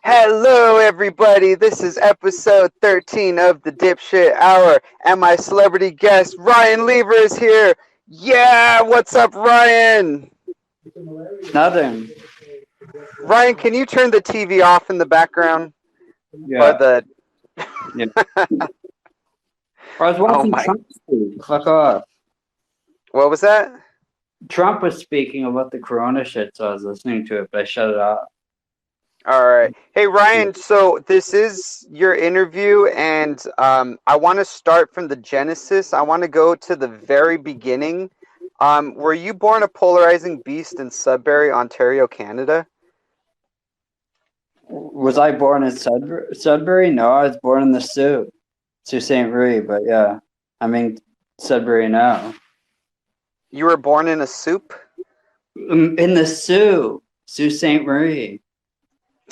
Hello, everybody. This is episode 13 of the Dipshit Hour, and my celebrity guest, Ryan Lever, is here. Yeah, what's up, Ryan? Nothing. Ryan, can you turn the TV off in the background? Or Yeah. the. Yeah. I was Oh watching my. Trump speak. Fuck off. What was that? Trump was speaking about the corona shit, so I was listening to it, but I shut it off. All right. Hey, Yeah. Ryan, so this is your interview, and I want to start from the genesis. I want to go to the very beginning. Were you born a polarizing beast in Sudbury, Ontario, Canada? Was I born in Sudbury? No, I was born in the Sault St. Marie, but yeah, I'm in Sudbury now. You were born in a soup? In the Sault St. Marie.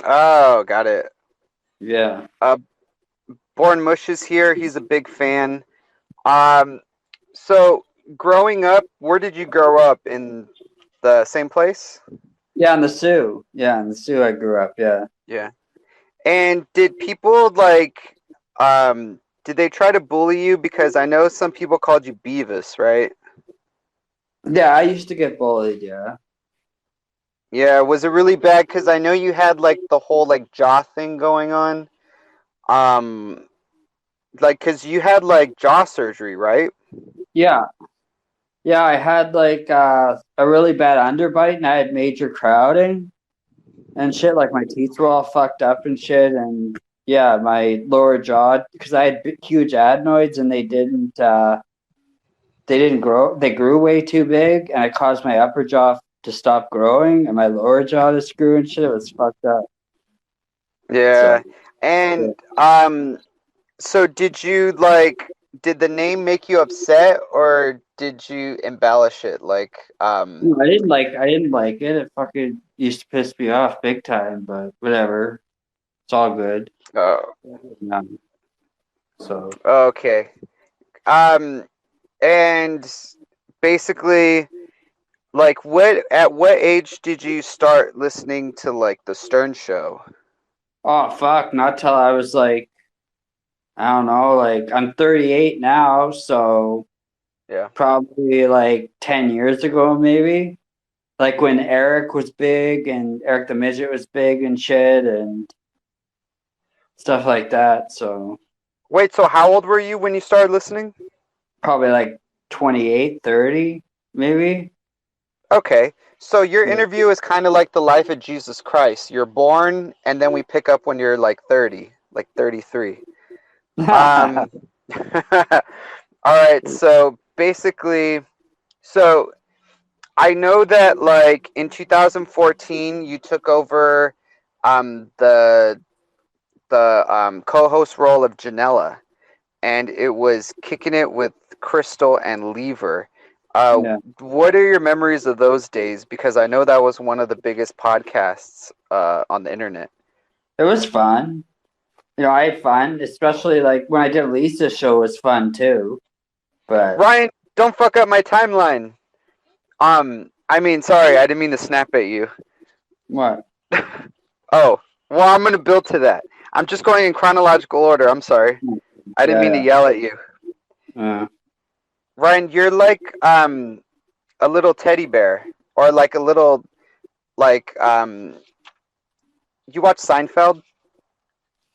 Oh, got it. Yeah. Born Mush is here. He's a big fan. So growing up, where did you grow up? In the same place? Yeah, in the Sault. Yeah, in the Sault I grew up, yeah. Yeah. And did people did they try to bully you? Because I know some people called you Beavis, right? Yeah, I used to get bullied, yeah. Yeah, was it really bad? Because I know you had like the whole like jaw thing going on. Um, because you had like jaw surgery, right? Yeah. Yeah, I had like a really bad underbite and I had major crowding and shit. Like my teeth were all fucked up and shit. And yeah, my lower jaw, because I had huge adenoids and they didn't grow. They grew way too big and it caused my upper jaw to stop growing and my lower jaw to screw and shit. It was fucked up. Yeah. So yeah. And so did the name make you upset or did you embellish it? No, I didn't like it. It fucking used to piss me off big time, but whatever. It's all good. oh, Um, so okay. Um, and basically, at what age did you start listening to like the Stern Show? oh fuck, not till I was like I don't know, like I'm 38 now, so Yeah. probably like 10 years ago maybe. Like when Eric was big and Eric the Midget was big and shit and stuff like that. So Wait, so how old were you when you started listening? probably like 28, 30 maybe. Okay. So your Yeah. interview is kind of like the life of Jesus Christ. You're born and then we pick up when you're like 30, like 33. Um All right, so basically, so I know that like in 2014 you took over the co-host role of Janella, and it was kicking it with Crystal and Lever. Yeah. What are your memories of those days? Because I know that was one of the biggest podcasts on the internet. It was fun. You know, I had fun, especially like when I did Lisa's show was fun too. But Ryan, don't fuck up my timeline. I mean, sorry, I didn't mean to snap at you. what? Oh, well, I'm gonna build to that. I'm just going in chronological order. I'm sorry. I didn't mean to Yeah. yell at you. Ryan, you're like a little teddy bear, or like a little like you watch Seinfeld?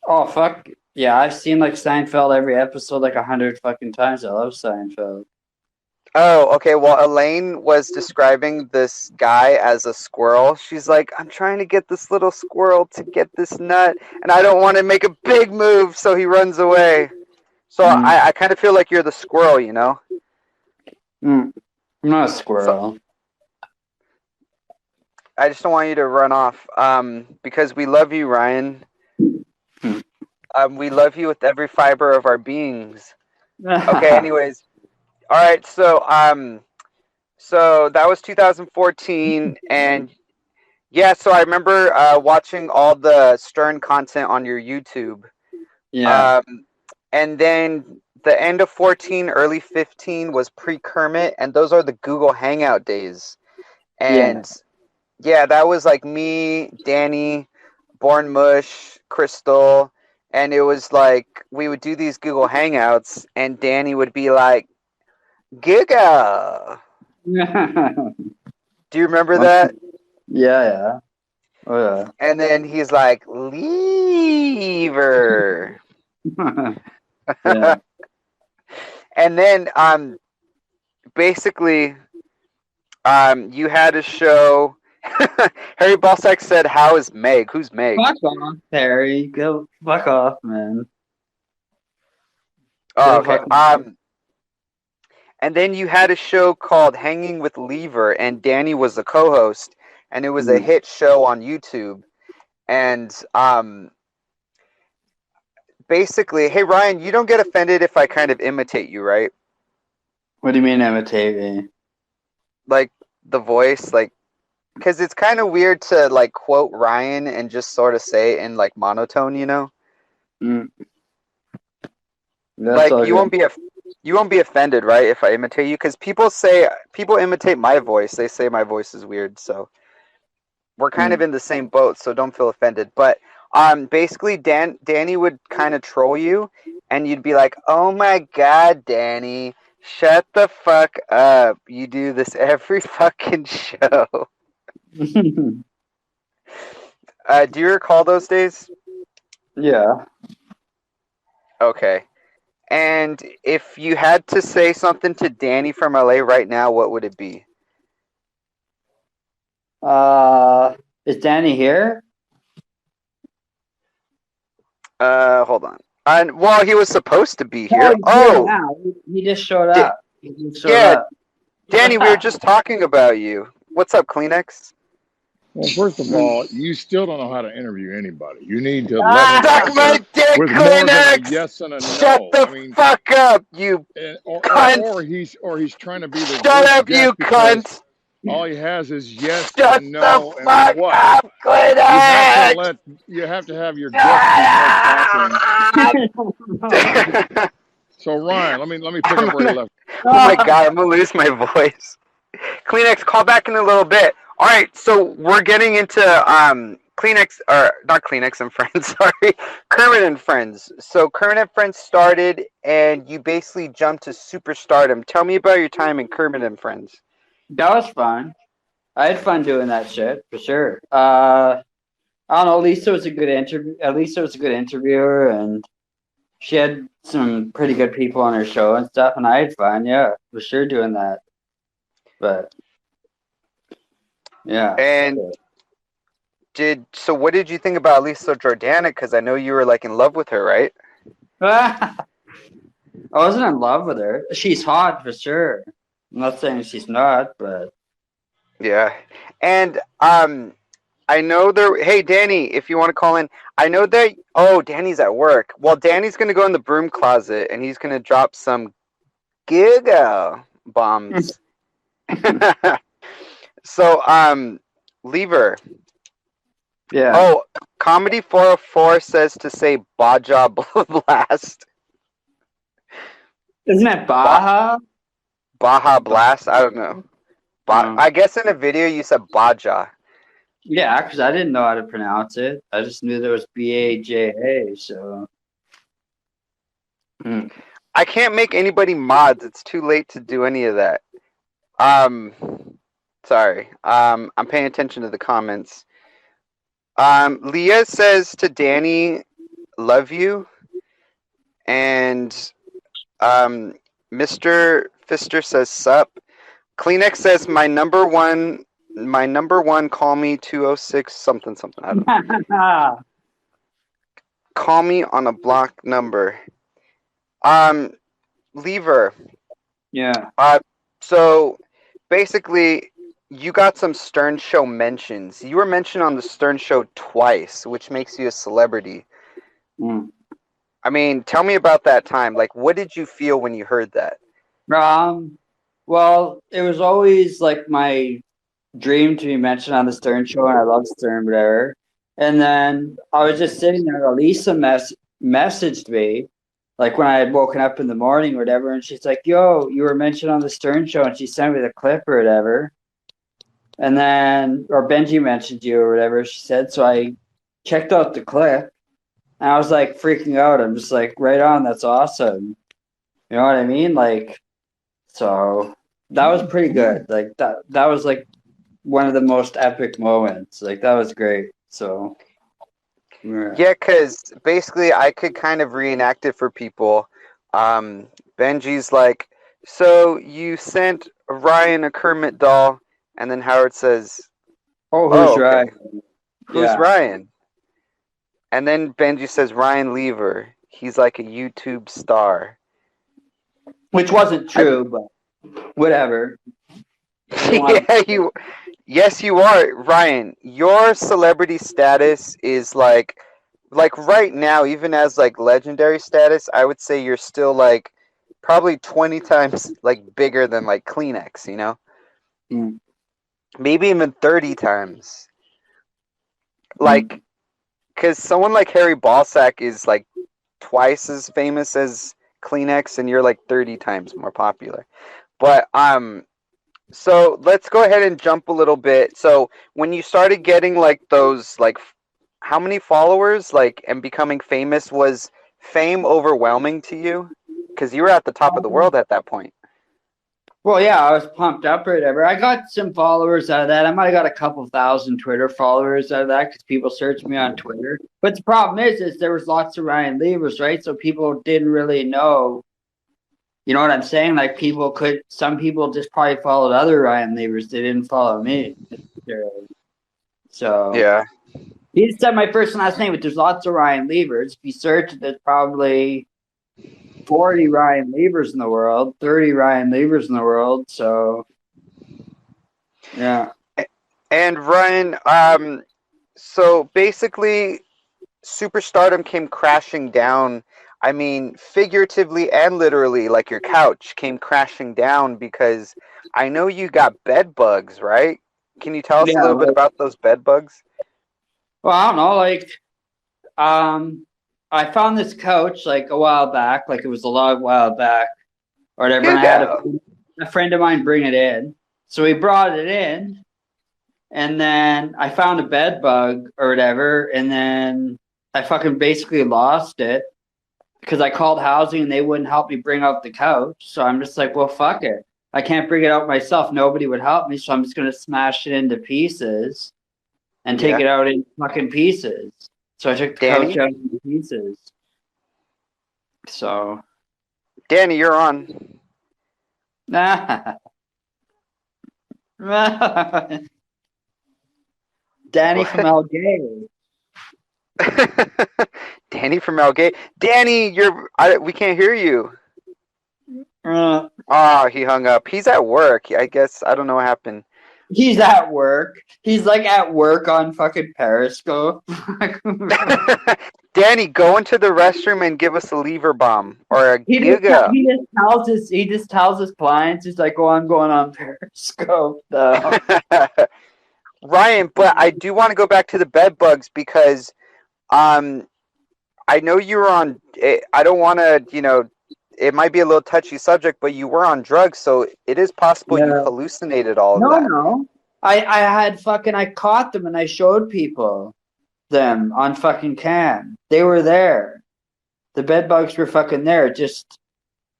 Oh fuck yeah! I've seen like Seinfeld every episode like 100 fucking times. I love Seinfeld. Oh, okay. Well, Elaine was describing this guy as a squirrel. She's like, I'm trying to get this little squirrel to get this nut, and I don't want to make a big move, so he runs away. So Mm. I kind of feel like you're the squirrel, you know? I'm not a So squirrel. I just don't want you to run off. Because we love you, Ryan. Hmm. We love you with every fiber of our beings. Okay, anyways. All right, so that was 2014, and yeah, so I remember watching all the Stern content on your YouTube. Yeah, Um, and then the end of 14, early 15 was pre-Kermit, and those are the Google Hangout days. yeah, And yeah, that was like me, Danny, Born Mush, Crystal, and it was like we would do these Google Hangouts, and Danny would be like, "Giga." Yeah, Do you remember that? yeah. Oh, And then he's like, "Lever." yeah. Yeah. And then basically you had a show. Harry Balsack said, "How is Meg? Who's Meg?" Fuck off, Harry. Go fuck off, man. Oh, Go okay. fuck. And then you had a show called Hanging with Lever, and Danny was the co-host, and it was a hit show on YouTube. And basically, hey Ryan, you don't get offended if I kind of imitate you, right? What do you mean imitate me? Like the voice, like, because it's kind of weird to like quote Ryan and just sort of say it in like monotone, you know? Mm. Like That's you won't be offended, right, if I imitate you? Because people imitate my voice. They say my voice is weird, so we're kind of in the same boat. So don't feel offended. But basically, Danny would kind of troll you, and you'd be like, "Oh my God, Danny, shut the fuck up! You do this every fucking show." Do you recall those days? Yeah. Okay. And if you had to say something to Danny from LA right now, what would it be? Is Danny here? Hold on. Well, he was supposed to be No, here. he's here Oh, now. He just showed Da- up. He just showed yeah, up. Danny, we were just talking about you. What's up, Kleenex? Well, first of all, you still don't know how to interview anybody. You need to Ah! let him Suck my answer dick, with more than a Kleenex! yes and a Shut no. the I mean, fuck up, you cunt! or he's trying to be the Shut good up, guest you because cunt! all he has is yes Shut and the no and fuck what. up, Kleenex! You have to have your guest be more talking. So Ryan, let me pick up where you left. Oh my God, I'm gonna lose my voice. Kleenex, call back in a little bit. All right, so we're getting into Kleenex, or not Kleenex and Friends, sorry, Kermit and Friends. So Kermit and Friends started, and you basically jumped to superstardom. Tell me about your time in Kermit and Friends. That was fun. I had fun doing that shit for sure. I don't know. Lisa was a good interview. Lisa was a good interviewer, and she had some pretty good people on her show and stuff. And I had fun. Yeah, for sure doing that. But yeah. And so what did you think about Lisa Jordana? Because I know you were like in love with her, right? I wasn't in love with her. She's hot for sure. I'm not saying she's not, but Yeah. And I know there. Hey, Danny, if you want to call in, I know that. Oh, Danny's at work. Well, Danny's gonna go in the broom closet and he's gonna drop some giga bombs. So, Lever. yeah. Oh, Comedy 404 says to say Baja Blast. Isn't it Baja? Baja Blast? I don't know. I guess in a video you said Baja. Yeah, because I didn't know how to pronounce it. I just knew there was Baja. So. I can't make anybody mods. It's too late to do any of that. Sorry. I'm paying attention to the comments. Leah says to Danny, "Love you," and Mr. Fister says, "Sup." Kleenex says, my number one. Call me 206 something something. I don't know. Call me on a block number. Lever. Yeah. So basically, you got some Stern Show mentions. You were mentioned on the Stern Show twice, which makes you a celebrity. I mean, tell me about that time. Like, what did you feel when you heard that? Well, it was always like my dream to be mentioned on the Stern Show, and I love Stern, whatever. And then I was just sitting there. Elisa messaged me, like when I had woken up in the morning or whatever, and she's like, "Yo, you were mentioned on the Stern Show," and she sent me the clip or whatever. And then, or Benji mentioned you or whatever she said. So I checked out the clip, and I was like freaking out. I'm just like, right on, that's awesome. You know what I mean? Like, so that was pretty good. Like that was like one of the most epic moments. Like that was great. So Yeah, because basically I could kind of reenact it for people. Benji's like, so you sent Ryan a Kermit doll, and then Howard says, oh, oh, who's okay. right? Who's Yeah. Ryan? And then Benji says, Ryan Lever. He's like a YouTube star. Which wasn't true, but whatever. Yes, you are, Ryan. Your celebrity status is like right now, even as like legendary status, I would say you're still like probably 20 times like bigger than like Kleenex, you know? Mm. Maybe even 30 times. Like, because someone like Harry Balsack is like twice as famous as Kleenex, and you're like 30 times more popular. But so let's go ahead and jump a little bit. So when you started getting like those like how many followers like and becoming famous, was fame overwhelming to you? Because you were at the top of the world at that point. Well, yeah, I was pumped up or whatever. I got some followers out of that. I might have got a couple thousand Twitter followers out of that because people searched me on Twitter. But the problem is there was lots of Ryan Levers, right? So people didn't really know. You know what I'm saying? Like some people just probably followed other Ryan Levers. They didn't follow me. So Yeah. he just said my first and last name, but there's lots of Ryan Levers. If you search, there's probably 40 Ryan Levers in the world, 30 Ryan Levers in the world. So, yeah. And Ryan, so basically, superstardom came crashing down. I mean, figuratively and literally, like your couch came crashing down because I know you got bed bugs, right? Can you tell us a little bit about those bed bugs? Well, I don't know. Like, I found this couch like a while back, like it was a long while back or whatever. And I had a friend of mine bring it in. So he brought it in, and then I found a bed bug or whatever, and then I fucking basically lost it because I called housing and they wouldn't help me bring out the couch. So I'm just like, well, fuck it. I can't bring it out myself. Nobody would help me. So I'm just going to smash it into pieces and take it out in fucking pieces. So I took the couch out into pieces. So. Danny, you're on. Danny from Algay. Danny from Algay. Danny, we can't hear you. He hung up. He's at work. I guess I don't know what happened. He's at work. He's like at work on fucking Periscope. Danny, go into the restroom and give us a lever bomb or a giga. He just tells his clients, he's like, "Oh, I'm going on Periscope." Though. Ryan, but I do want to go back to the bed bugs because, I know you were on. I don't want to, it might be a little touchy subject, but you were on drugs, so it is possible you hallucinated all of that. No. I caught them and I showed people them on fucking cam. They were there. The bed bugs were fucking there. Just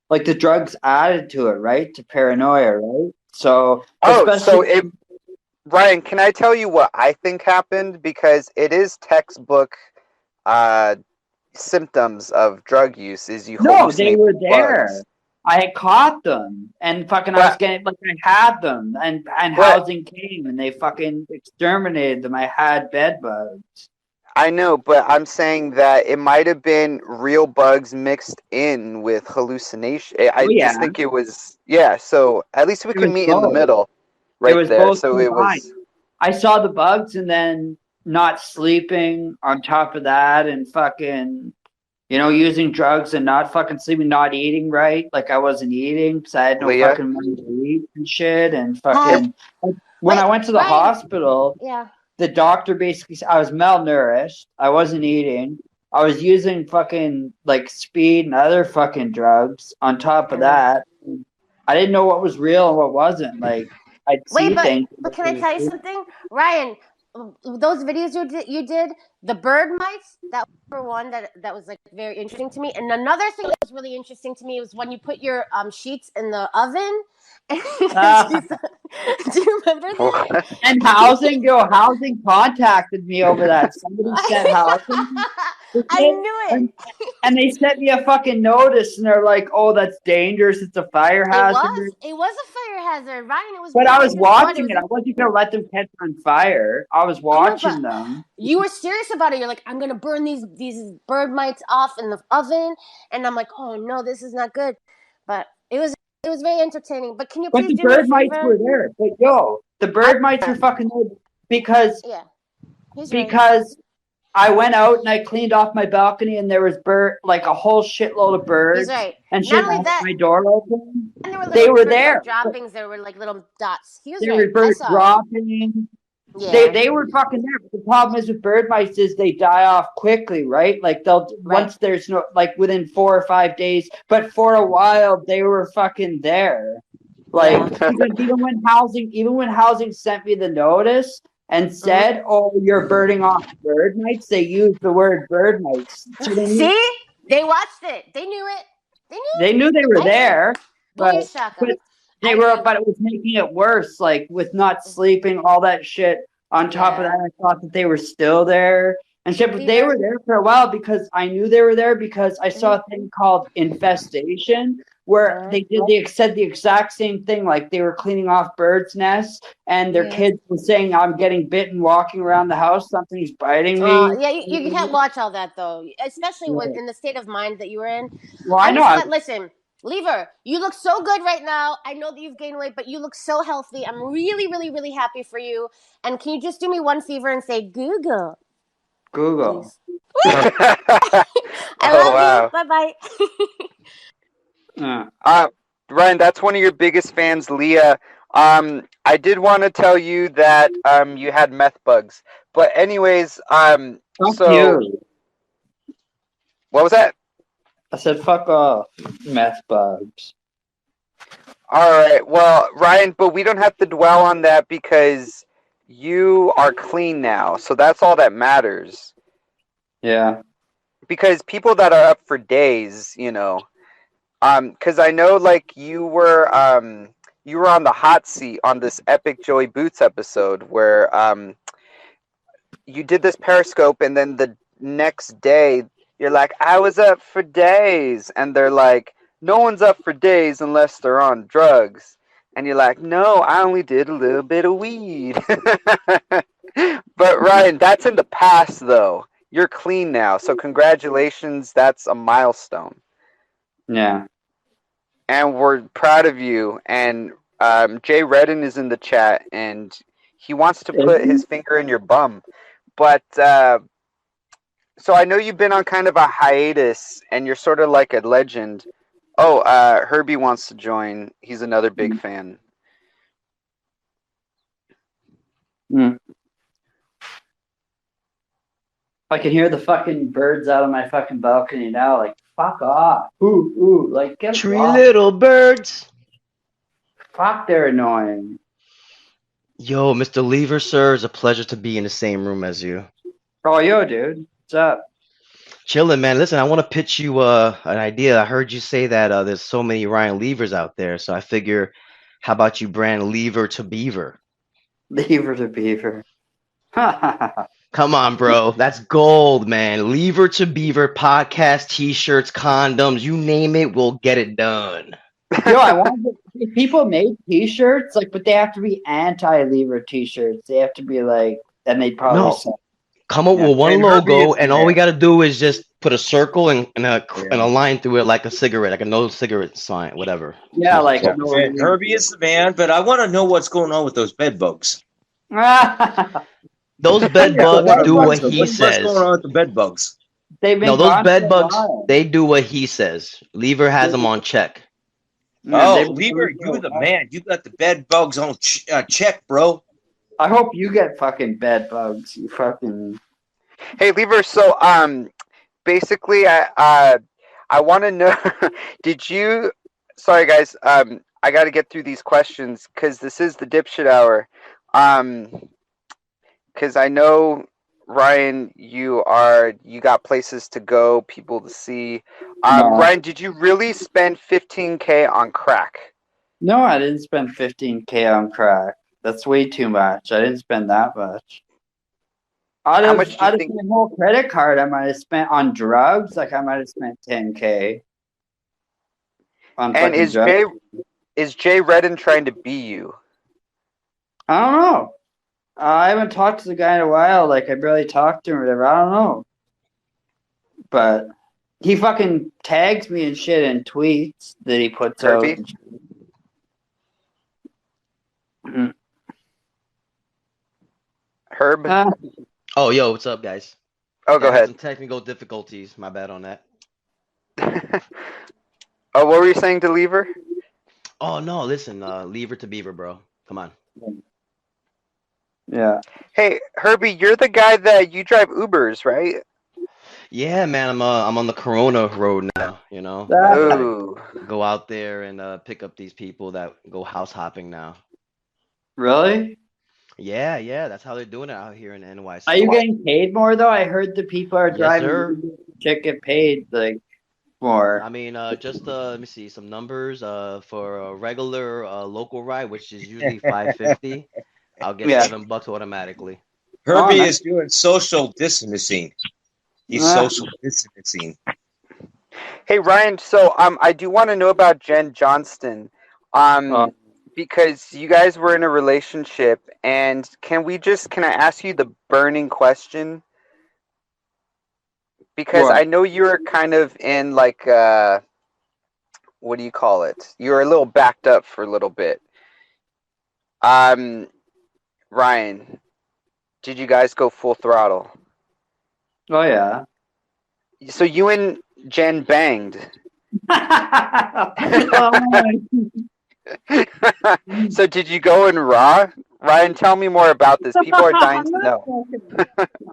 like the drugs added to it, right? To paranoia, right? So, Ryan, can I tell you what I think happened? Because it is textbook symptoms of drug use is you hallucinate. No, they were there. Bugs. I had caught them and fucking I was getting like I had them and housing came and they fucking exterminated them. I had bed bugs. I know, but I'm saying that it might have been real bugs mixed in with hallucination. I just think it was so at least we can meet in the middle right there. So it was I saw the bugs and then not sleeping on top of that and fucking using drugs and not fucking sleeping, not eating right. Like I wasn't eating because I had no fucking money to eat and shit. And fucking when I went to the hospital, the doctor basically said I was malnourished. I wasn't eating. I was using fucking like speed and other fucking drugs on top of that. I didn't know what was real and what wasn't. Like I'd see things. But can I tell you something, Ryan? those videos you did, the bird mites, that was for one that was like very interesting to me. And another thing that was really interesting to me was when you put your sheets in the oven. And do you remember that? And housing contacted me over that. Somebody sent housing. I knew it. And they sent me a fucking notice, and they're like, "Oh, that's dangerous. It's a fire hazard." It was a fire hazard, Ryan. It was. But I was watching it. I wasn't gonna let them catch on fire. I was watching them. You were serious about it. You're like, I'm gonna burn these bird mites off in the oven, and I'm like, oh no, this is not good. But it was very entertaining. But can you please do me a favor? But the bird mites were there. But the bird mites were fucking there because I went out and I cleaned off my balcony and there was like a whole shitload of birds. He's right. And shit left my door open. And they were there. Droppings. There were like little dots. He was right. There were birds dropping. Yeah. They were fucking there. But the problem is with bird mice is they die off quickly, right? Like once there's no, like within 4 or 5 days. But for a while they were fucking there. Like even when housing sent me the notice and said, "Oh, you're birding off bird mites," they used the word bird mites. So See, they watched it. They knew it. They knew they were there, but it was making it worse. Like with not sleeping, all that shit. On top of that, I thought that they were still there and shit. But they were there for a while because I knew they were there because I saw a thing called infestation. Where they said the exact same thing, like they were cleaning off birds' nests, and their kids were saying, "I'm getting bitten walking around the house. Something's biting me." You can't watch all that though, especially in the state of mind that you were in. Well, I know. Listen, Lever, you look so good right now. I know that you've gained weight, but you look so healthy. I'm really, really, really happy for you. And can you just do me one favor and say Google? Google. I love you. Bye-bye. Ryan, that's one of your biggest fans, Leah. I did want to tell you that you had meth bugs, but anyways, you. What was that? I said, "Fuck off, meth bugs." All right, well, Ryan, but we don't have to dwell on that because you are clean now, so that's all that matters. Yeah. Because people that are up for days, because I know, like, you were on the hot seat on this epic Joey Boots episode where you did this Periscope, and then the next day you're like, I was up for days, and they're like, no one's up for days unless they're on drugs, and you're like, no, I only did a little bit of weed. But Ryan, that's in the past though. You're clean now, so congratulations. That's a milestone. Yeah. And we're proud of you. And Jay Redden is in the chat, and he wants to put his finger in your bum. But so I know you've been on kind of a hiatus, and you're sort of like a legend. Oh, Herbie wants to join. He's another big fan. I can hear the fucking birds out of my fucking balcony now. Like, fuck off. Ooh, like, get Three off. little birds. Fuck, they're annoying. Yo, Mr. Lever, sir, it's a pleasure to be in the same room as you. Oh, yo, dude. What's up? Chilling, man. Listen, I want to pitch you an idea. I heard you say that there's so many Ryan Levers out there, so I figure, how about you brand Lever to Beaver? Lever to Beaver. Come on, bro. That's gold, man. Lever to Beaver, podcast, t-shirts, condoms, you name it, we'll get it done. Yo, I want people make t-shirts, like, but they have to be anti-Lever t-shirts. They have to be like, and they'd probably sell. Come up with one logo, and all we got to do is just put a circle and a line through it, like a cigarette, like a no cigarette sign, whatever. Yeah, like Herbie is the man, but I want to know what's going on with those bed bugs. Those bed bugs do what he says. What's going on with the bed bugs? Those bed bugs, they do what he says. Lever has them on check. Oh, Lever, you the man. You got the bed bugs on check, bro. I hope you get fucking bed bugs. You fucking. Hey, Lever. So, basically, I want to know. Did you? Sorry, guys. I got to get through these questions because this is the Dipshit Hour. because I know, Ryan, you got places to go, people to see. No. Ryan, did you really spend $15K on crack? No, I didn't spend $15K on crack. That's way too much. I didn't spend that much. How much do you think? My whole credit card, I might have spent on drugs. Like I might have spent $10K on And fucking drugs. is Jay Redden trying to be you? I don't know. I haven't talked to the guy in a while. Like I barely talked to him or whatever. I don't know. But he fucking tags me and shit in tweets that he puts Herbie? out. And Herb? Oh, yo, what's up, guys? Oh, go I had ahead. some technical difficulties. My bad on that. Oh, what were you saying to Lever? Oh no, listen, lever to beaver, bro. Come on. yeah. Hey, Herbie, you're the guy that you drive Ubers, right? Yeah, man, I'm on the Corona road now. You know, Oh, go out there and pick up these people that go house hopping now. Really? Yeah, that's how they're doing it out here in NYC. Are you getting paid more though? I heard the people are Yes, driving sir. to get paid like more. I mean, just let me see some numbers. For a regular local ride, which is usually $5.50, I'll get Yeah. $7 automatically. Herbie nice. is doing social distancing. He's social distancing. hey Ryan. So I do want to know about Jen Johnston, because you guys were in a relationship, and can I ask you the burning question? Because What? I know you were kind of in like what do you call it? You were a little backed up for a little bit. Ryan, did you guys go full throttle? Oh yeah. So you and Jen banged. So did you go in raw? Ryan, tell me more about this. People are dying to know.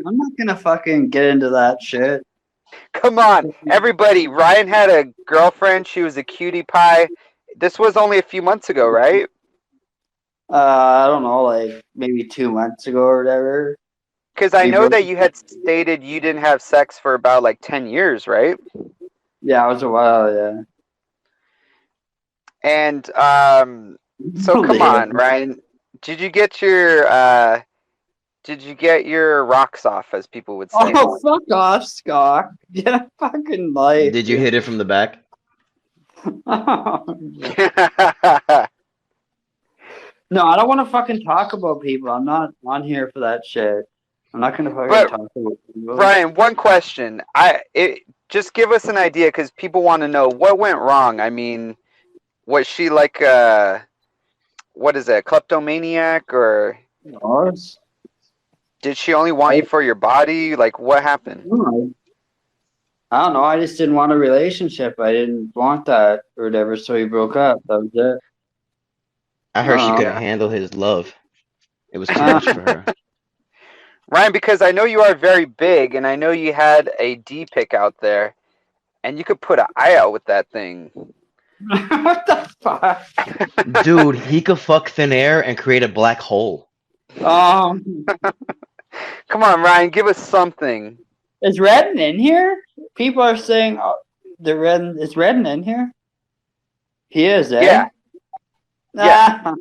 I'm not gonna fucking get into that shit. Come on, everybody. Ryan had a girlfriend. She was a cutie pie. This was only a few months ago, right? I don't know, like maybe 2 months ago or whatever. Because I know that you had stated you didn't have sex for about like 10 years, right? Yeah, it was a while, yeah. And so come on, Ryan. Did you get your rocks off, as people would say? Oh, fuck off, Scott. Get a fucking life. Did you hit it from the back? No, I don't want to fucking talk about people. I'm not on here for that shit. I'm not gonna fucking talk about people. Ryan, one question. Just give us an idea, because people want to know what went wrong. I mean, was she like what is it, kleptomaniac, or did she only want you for your body? Like, what happened? I don't know. I just didn't want a relationship. I didn't want that or whatever, so we broke up. That was it. I heard she couldn't handle his love. It was too much for her. Ryan, because I know you are very big, and I know you had a D pick out there, and you could put an eye out with that thing. What the fuck? Dude, he could fuck thin air and create a black hole. Come on, Ryan, give us something. Is Redden in here? People are saying is Redden in here? He is, eh? Yeah. Yeah.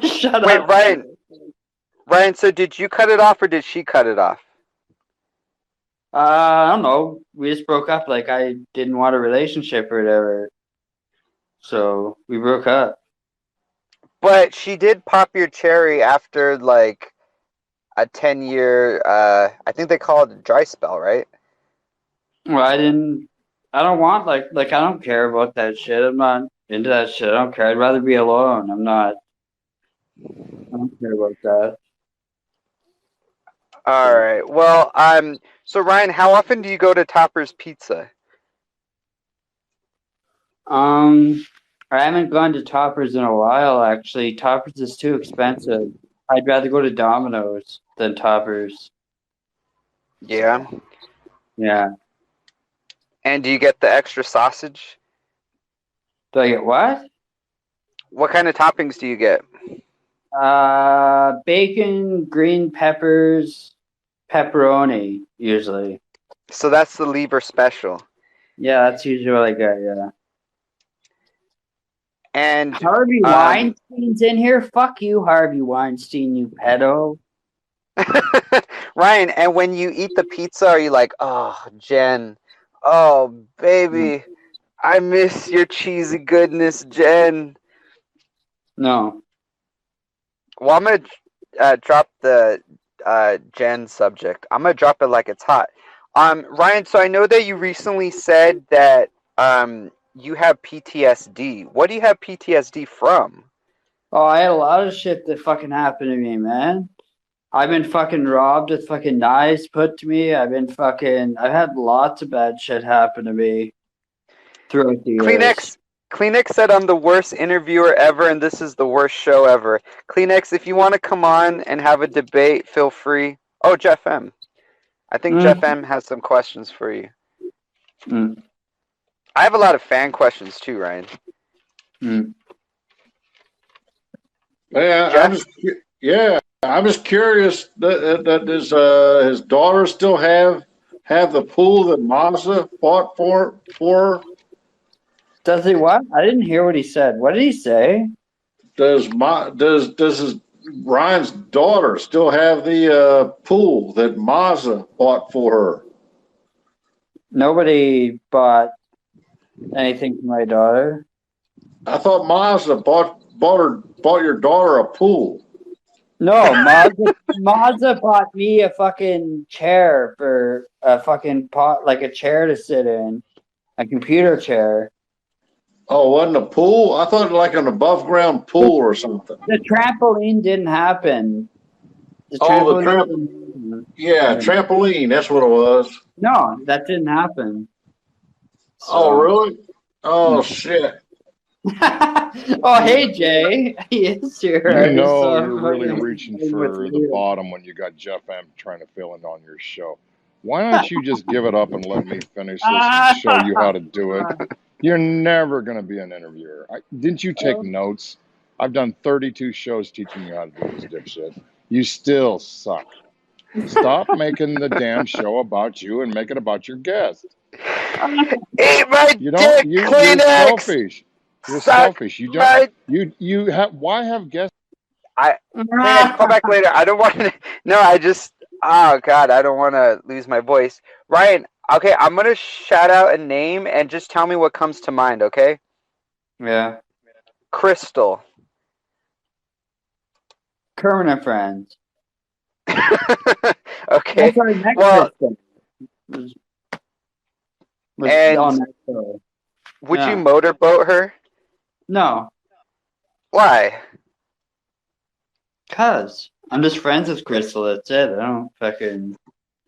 Shut Wait, up. Ryan, so did you cut it off or did she cut it off? I don't know. We just broke up. Like, I didn't want a relationship or whatever. So we broke up. But she did pop your cherry after like a 10-year, I think they call it a dry spell, right? Well, I don't want, I don't care about that shit. I'm not into that shit. I don't care. I'd rather be alone. I don't care about that. All right. Well, so Ryan, how often do you go to Topper's Pizza? I haven't gone to Toppers in a while, actually. Toppers is too expensive. I'd rather go to Domino's than Toppers. Yeah. Yeah. And do you get the extra sausage? Do I get what? What kind of toppings do you get? Bacon, green peppers, pepperoni, usually. So that's the Lever special. Yeah, that's usually what I get, yeah. And Harvey Weinstein's in here? Fuck you, Harvey Weinstein, you pedo. Ryan, and when you eat the pizza, are you like, oh, Jen, oh, baby, I miss your cheesy goodness, Jen? No. Well, I'm going to drop the Jen subject. I'm going to drop it like it's hot. Ryan, so I know that you recently said that you have PTSD. What do you have PTSD from? Oh, I had a lot of shit that fucking happened to me, man. I've been fucking robbed with fucking knives put to me. I've had lots of bad shit happen to me throughout the years. Kleenex said I'm the worst interviewer ever, and this is the worst show ever. Kleenex, if you want to come on and have a debate, feel free. Oh, Jeff M. I think Jeff M has some questions for you. I have a lot of fan questions too, Ryan. I'm just curious. That does his daughter still have the pool that Mazda bought for her? Does he what? I didn't hear what he said. What did he say? Does Ryan's daughter still have the pool that Mazda bought for her? Nobody bought anything for my daughter. I thought Mazda bought your daughter a pool. No, Mazda bought me a fucking chair for a fucking pot, like a chair to sit in, a computer chair. Oh, wasn't a pool? I thought like an above ground pool or something. The trampoline didn't happen. Trampoline. That's what it was. No, that didn't happen. So. Oh, really? Oh, shit. Oh, hey, Jay. Yes, you're really reaching for the bottom when you got Jeff M trying to fill in on your show. Why don't you just give it up and let me finish this and show you how to do it? You're never going to be an interviewer. Didn't you take notes? I've done 32 shows teaching you how to do this dipshit. You still suck. Stop making the damn show about you and make it about your guest. Eat my dick, you're Kleenex! selfish. You're selfish. You don't. You have. Why have guests? Kleenex, call back later. I don't want to. No, I just. Oh God, I don't want to lose my voice. Ryan, okay, I'm gonna shout out a name and just tell me what comes to mind. Okay? Yeah. Crystal. Kermit and Friends. Okay. Well, would you motorboat her? No. Why? Cause I'm just friends with Crystal. That's it. I don't fucking.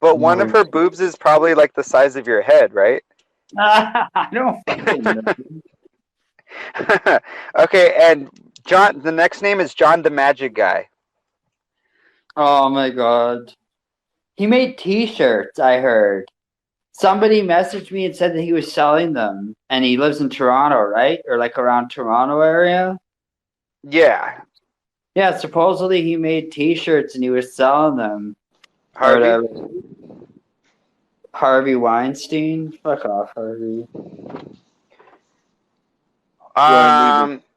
But one of her boobs is probably like the size of your head, right? I don't fucking know. Okay, and John. The next name is John the Magic Guy. Oh my God. He made T-shirts. I heard. Somebody messaged me and said that he was selling them, and he lives in Toronto, right? Or like around Toronto area. Yeah. Yeah, supposedly he made T-shirts and he was selling them. Harvey Weinstein? Fuck off, Harvey.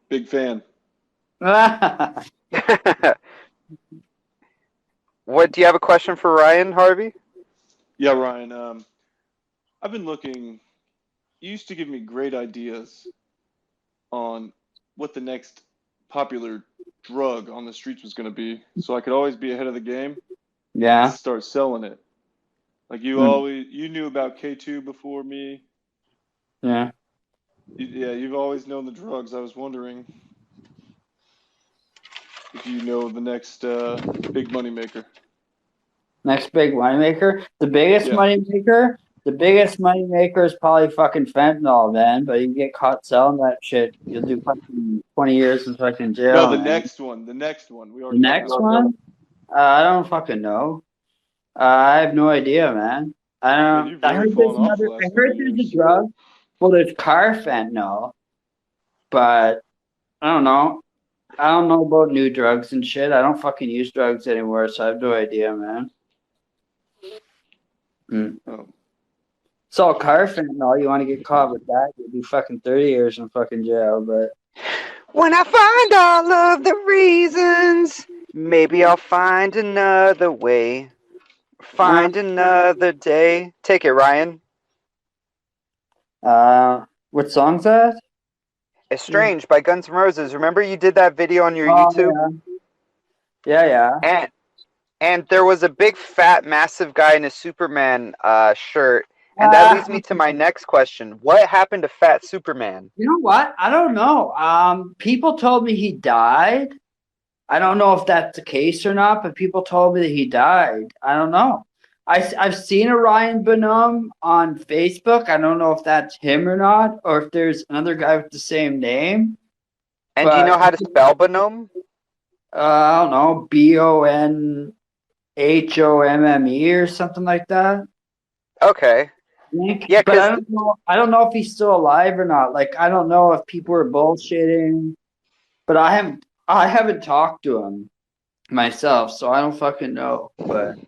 Big fan. What do you have a question for Ryan, Harvey? Yeah, Ryan. I've been looking. You used to give me great ideas on what the next popular drug on the streets was going to be, so I could always be ahead of the game. Yeah. Start selling it. Like you knew about K2 before me. Yeah. You've always known the drugs. I was wondering if you know the next big money maker. Next big money maker? The biggest money maker? The biggest money maker is probably fucking fentanyl, man. But you get caught selling that shit, you'll do fucking 20 years in fucking jail. No, the man. next one. The next one. The next one? I don't fucking know. I have no idea, man. I don't. I heard there's a drug. Well, there's car fentanyl, but I don't know. I don't know about new drugs and shit. I don't fucking use drugs anymore, so I have no idea, man. Oh. It's all car fentanyl. You want to get caught with that, you'll be fucking 30 years in fucking jail. But When I find all of the reasons, maybe I'll find another way. Find another day. Take it, Ryan. what song's that? Estranged by Guns N' Roses. Remember you did that video on your Oh, YouTube? Yeah. And there was a big, fat, massive guy in a Superman shirt. And that leads me to my next question. What happened to Fat Superman? You know what? I don't know. People told me he died. I don't know if that's the case or not, but people told me that he died. I don't know. I've seen Orion Bonhomme on Facebook. I don't know if that's him or not, or if there's another guy with the same name. And do you know how to spell Bonhomme? I don't know, Bonhomme or something like that. Okay. Yeah, but I don't know. I don't know if he's still alive or not. Like, I don't know if people are bullshitting, but I haven't talked to him myself, so I don't fucking know. But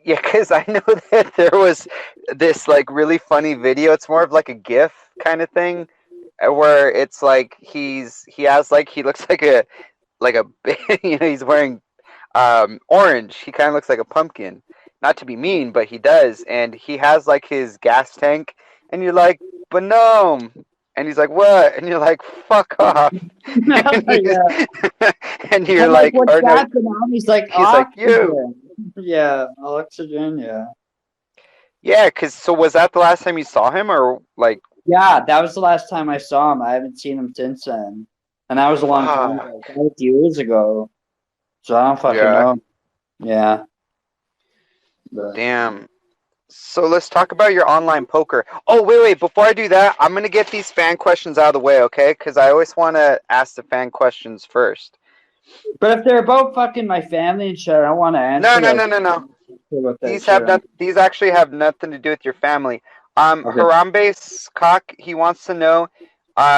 yeah, because I know that there was this like really funny video. It's more of like a GIF kind of thing, where it's like he looks like a he's wearing orange. He kind of looks like a pumpkin. Not to be mean, but he does, and he has like his gas tank, and you're like, Bonhomme, and he's like, what? And you're like, fuck off. And you're like, what's that, Bonhomme? He's like, you. Yeah, oxygen, yeah. Yeah, because so was that the last time you saw him, or like? Yeah, that was the last time I saw him. I haven't seen him since then, and that was a long time ago, 5 years ago. So I don't fucking know. Yeah. But. Damn. So let's talk about your online poker. Oh, wait. Before I do that, I'm going to get these fan questions out of the way, okay? Because I always want to ask the fan questions first. But if they're about fucking my family and shit, I don't want to answer. No. These actually have nothing to do with your family. Harambe's cock, he wants to know,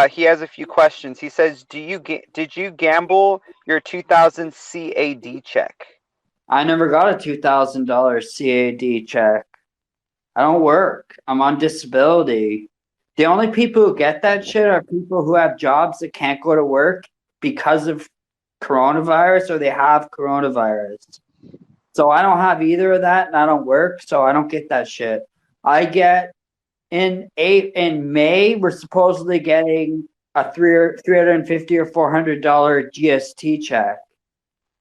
he has a few questions. He says, did you gamble your 2000 CAD check? I never got a $2,000 CAD check. I don't work. I'm on disability. The only people who get that shit are people who have jobs that can't go to work because of coronavirus, or they have coronavirus. So I don't have either of that, and I don't work, so I don't get that shit. I get in May, we're supposedly getting a $350 or $400 GST check.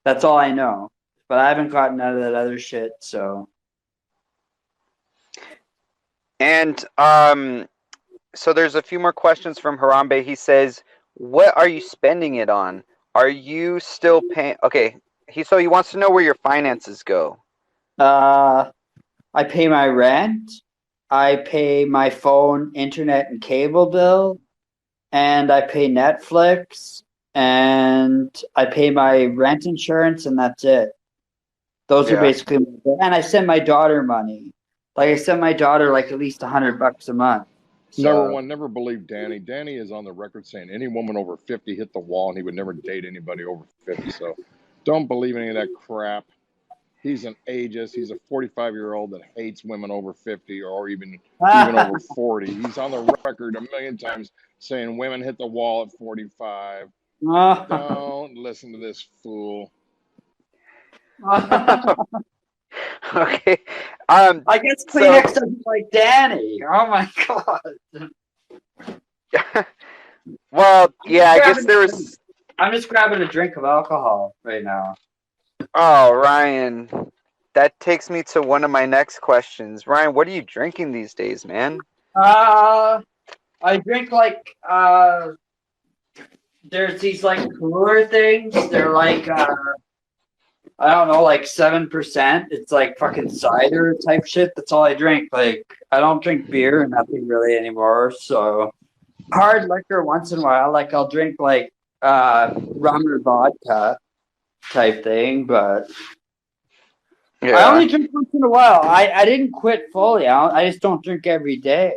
That's all I know. But I haven't gotten none of that other shit, so. And so there's a few more questions from Harambe. He says, what are you spending it on? Are you still paying? Okay, he wants to know where your finances go. I pay my rent. I pay my phone, internet, and cable bill. And I pay Netflix. And I pay my rent insurance, and that's it. Those are basically, and I send my daughter money. Like, I send my daughter like at least $100 a month. So. Never believe Danny. Danny is on the record saying any woman over 50 hit the wall, and he would never date anybody over 50. So don't believe any of that crap. He's an ageist. He's a 45-year-old that hates women over 50 or even over 40. He's on the record a million times saying women hit the wall at 45. Don't listen to this fool. Okay. I guess Kleenex doesn't like Danny. Oh my god. Well, yeah, I guess there was. I'm just grabbing a drink of alcohol right now. Oh, Ryan, that takes me to one of my next questions. Ryan, what are you drinking these days, man? I drink like there's these like cooler things. They're like I don't know, like 7%. It's like fucking cider type shit. That's all I drink. Like, I don't drink beer or nothing really anymore. So hard liquor once in a while. Like, I'll drink like rum or vodka type thing, but I only drink once in a while. I didn't quit fully. I just don't drink every day.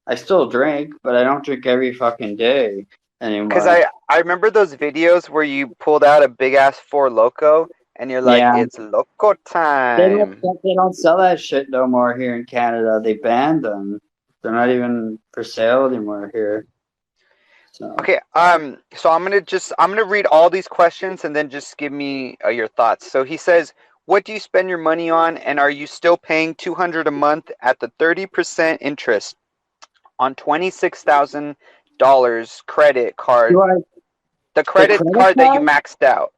I still drink, but I don't drink every fucking day. anymore. Because I remember those videos where you pulled out a big ass Four Loco and you're like, Yeah. it's Loco They time. don't sell that shit no more here in Canada. They banned them. They're not even for sale anymore here. So. Okay, so I'm gonna read all these questions and then just give me your thoughts. So he says, what do you spend your money on, and are you still paying $200 a month at the 30% interest on $26,000 credit card? The credit card that you maxed out.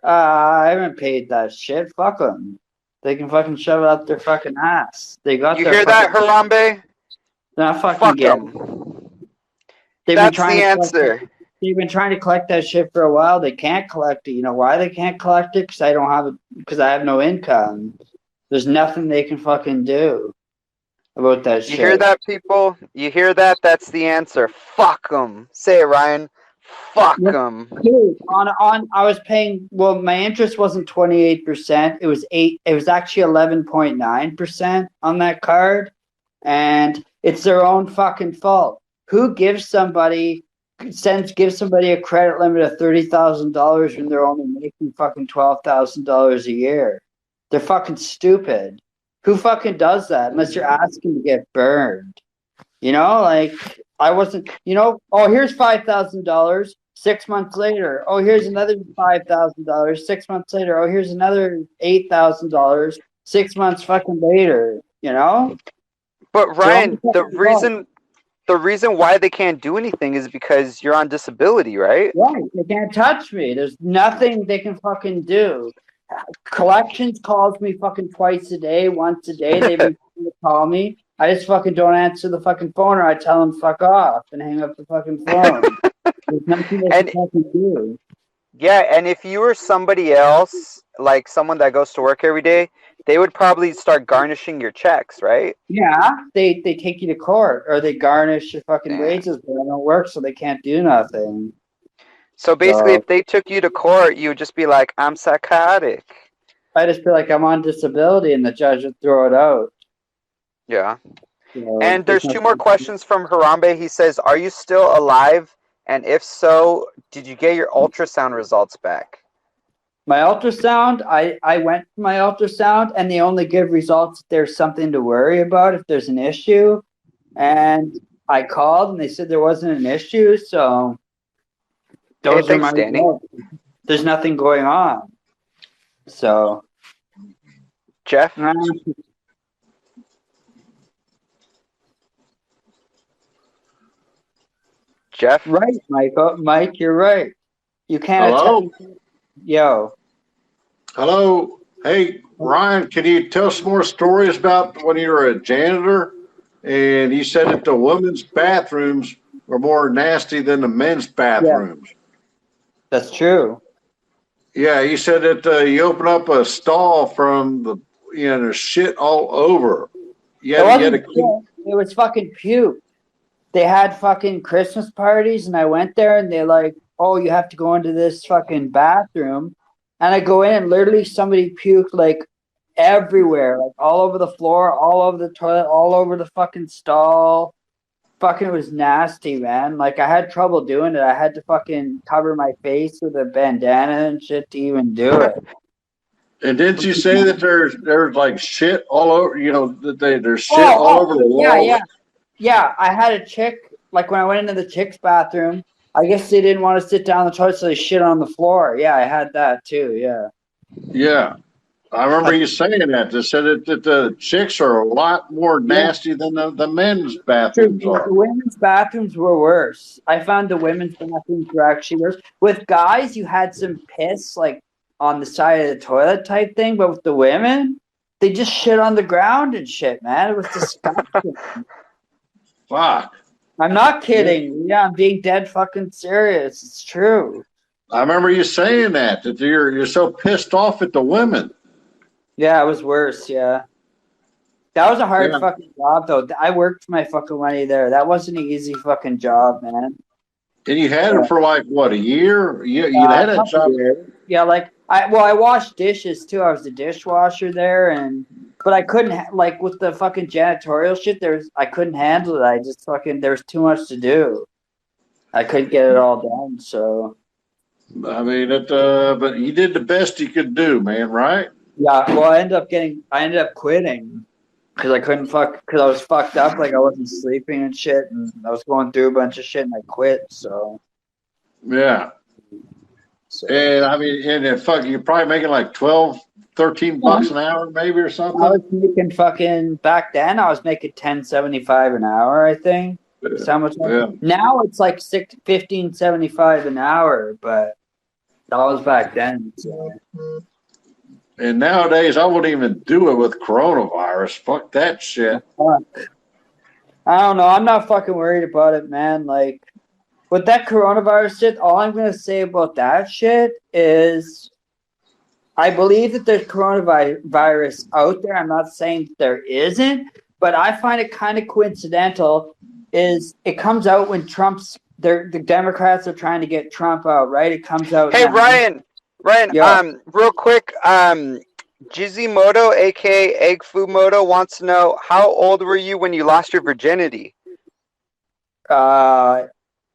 I haven't paid that shit. Fuck them. They can fucking shove it up their fucking ass. They got. You hear that, Harambe? Not fucking Fuck getting. them. They've That's the answer. They've been trying to collect that shit for a while. They can't collect it. You know why they can't collect it? Because I don't have it. Because I have no income. There's nothing they can fucking do about that shit. You hear that, people? You hear that? That's the answer. Fuck them. Say it, Ryan. Fuck them. Dude, I was paying. Well, my interest wasn't 28%. It was 8. It was actually 11.9% on that card, and it's their own fucking fault. Who gives somebody a credit limit of $30,000 when they're only making fucking $12,000 a year? They're fucking stupid. Who fucking does that unless you're asking to get burned? You know, like I wasn't. You know, oh, here's $5,000. 6 months later, oh, here's another $5,000. 6 months later, oh, here's another $8,000. 6 months fucking later, you know. But Ryan, the reason why they can't do anything is because you're on disability, right? Right. They can't touch me. There's nothing they can fucking do. Collections calls me fucking twice a day, once a day. They've been trying to call me. I just fucking don't answer the fucking phone, or I tell them fuck off and hang up the fucking phone. There's nothing they can fucking do. Yeah, and if you were somebody else, like someone that goes to work every day, they would probably start garnishing your checks, right? Yeah, they take you to court, or they garnish your fucking wages, but they don't work, so they can't do nothing. So basically, if they took you to court, you would just be like, I'm psychotic. I just feel like I'm on disability, and the judge would throw it out. Yeah. And there's 2 more questions from Harambe. He says, are you still alive? And if so, did you get your ultrasound results back? My ultrasound, I went for my ultrasound, and they only give results if there's something to worry about, if there's an issue. And I called, and they said there wasn't an issue, so those are my results. There's nothing going on. So, Jeff? Jeff? Right, Michael. Mike, you're right. You can't. Hello? Yo. Hello. Hey, Ryan, can you tell some more stories about when you were a janitor? And you said that the women's bathrooms were more nasty than the men's bathrooms. Yeah. That's true. Yeah, you said that you open up a stall from the, there's shit all over. It was fucking puke. They had fucking Christmas parties, and I went there, and they're like, oh, you have to go into this fucking bathroom. And I go in, and literally somebody puked, like, everywhere. Like, all over the floor, all over the toilet, all over the fucking stall. Fucking, it was nasty, man. Like, I had trouble doing it. I had to fucking cover my face with a bandana and shit to even do it. And didn't you say that there's like shit all over, that there's shit all over the walls? Yeah, I had a chick, like when I went into the chick's bathroom, I guess they didn't want to sit down on the toilet, so they shit on the floor. Yeah, I had that too, yeah. Yeah, I remember you saying that. They said that the chicks are a lot more nasty than the men's bathrooms are. The women's bathrooms were worse. I found the women's bathrooms were actually worse. With guys, you had some piss, like, on the side of the toilet type thing, but with the women, they just shit on the ground and shit, man. It was disgusting. Fuck. I'm not kidding. Yeah, I'm being dead fucking serious. It's true. I remember you saying that you're so pissed off at the women. Yeah, it was worse, yeah. That was a hard fucking job, though. I worked for my fucking money there. That wasn't an easy fucking job, man. And you had it for like, what, a year? You had that job? Yeah, like, I washed dishes, too. I was the dishwasher there, but I couldn't, like, with the fucking janitorial shit, I couldn't handle it. I just fucking, there was too much to do. I couldn't get it all done, so. I mean, but you did the best you could do, man, right? Yeah, well, I ended up quitting because I was fucked up, like I wasn't sleeping and shit, and I was going through a bunch of shit, and I quit, so. Yeah. So. And I mean, you're probably making like 12, 13 bucks an hour, maybe, or something. I was making back then. I was making $10.75 an hour, I think. That's how much. Yeah. Now it's like $15.75 an hour, but that was back then. So. And nowadays, I wouldn't even do it with coronavirus. Fuck that shit. I don't know. I'm not fucking worried about it, man. Like, with that coronavirus shit, all I'm going to say about that shit is I believe that there's coronavirus out there. I'm not saying there isn't, but I find it kind of coincidental is it comes out when the Democrats are trying to get Trump out, right? It comes out. Hey, Ryan, yeah. real quick, Jizimoto, aka Egg Fu Moto, wants to know how old were you when you lost your virginity?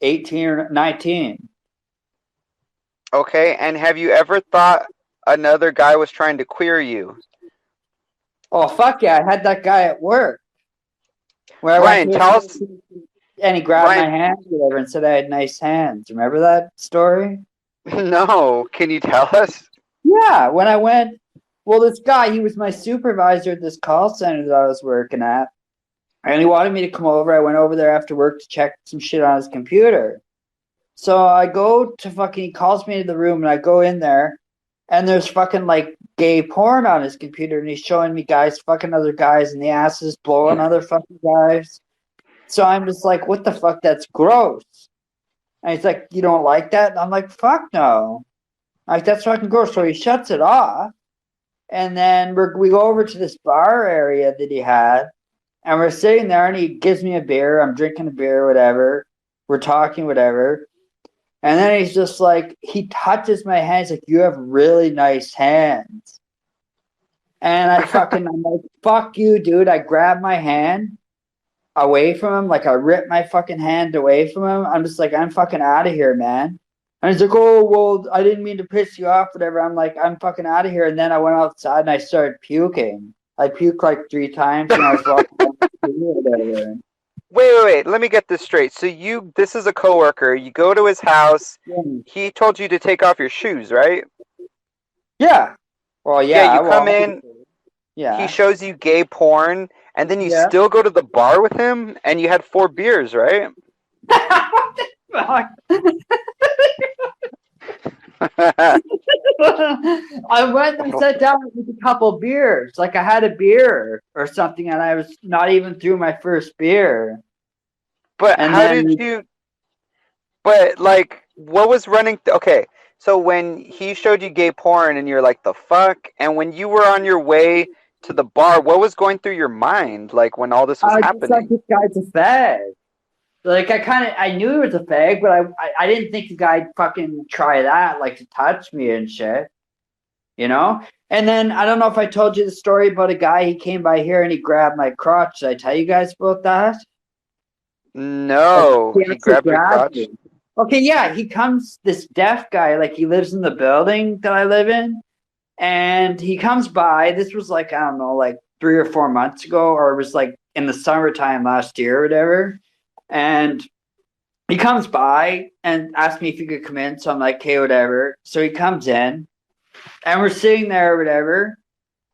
18 or 19. Okay, and have you ever thought another guy was trying to queer you? Oh, fuck yeah. I had that guy at work. Ryan, tell us. And he grabbed my hands or whatever and said I had nice hands. Remember that story? No. Can you tell us? Yeah. When I went, well, this guy, he was my supervisor at this call center that I was working at. And he wanted me to come over. I went over there after work to check some shit on his computer. So I go to he calls me to the room and I go in there and there's fucking like gay porn on his computer and he's showing me guys fucking other guys and the asses blowing other fucking guys. So I'm just like, what the fuck? That's gross. And he's like, you don't like that? And I'm like, fuck no. Like, that's fucking gross. So he shuts it off. And then we go over to this bar area that he had. And we're sitting there and he gives me a beer. I'm drinking a beer, whatever. We're talking, whatever. And then he's just like, he touches my hands like, you have really nice hands. And I'm like, fuck you, dude. I grab my hand away from him. Like, I rip my fucking hand away from him. I'm just like, I'm fucking out of here, man. And he's like, oh, well, I didn't mean to piss you off, whatever. I'm like, I'm fucking out of here. And then I went outside and I started puking. I puked like 3 times when I was walking down the street or whatever. Wait. Let me get this straight. So this is a coworker. You go to his house. Yeah. He told you to take off your shoes, right? Yeah. Well, yeah. Yeah, you come in. Yeah. He shows you gay porn, and then you still go to the bar with him, and you had 4 beers, right? What the fuck? I went and sat down with a couple beers. Like, I had a beer or something, and I was not even through my first beer. But But, like, what was running? Okay, so when he showed you gay porn, and you're like, the fuck? And when you were on your way to the bar, what was going through your mind, like, when all this was happening? Like, this guy's a fag. Like, I knew he was a fag, but I didn't think the guy'd fucking try that, like, to touch me and shit. You know? And then, I don't know if I told you the story about a guy, he came by here and he grabbed my crotch. Did I tell you guys about that? No. He grabbed your crotch? Me. Okay, yeah, he comes, this deaf guy, like, he lives in the building that I live in. And he comes by, this was like, I don't know, like 3 or 4 months ago, or it was like in the summertime last year or whatever. And he comes by and asks me if he could come in. So I'm like, okay, whatever. So he comes in and we're sitting there or whatever.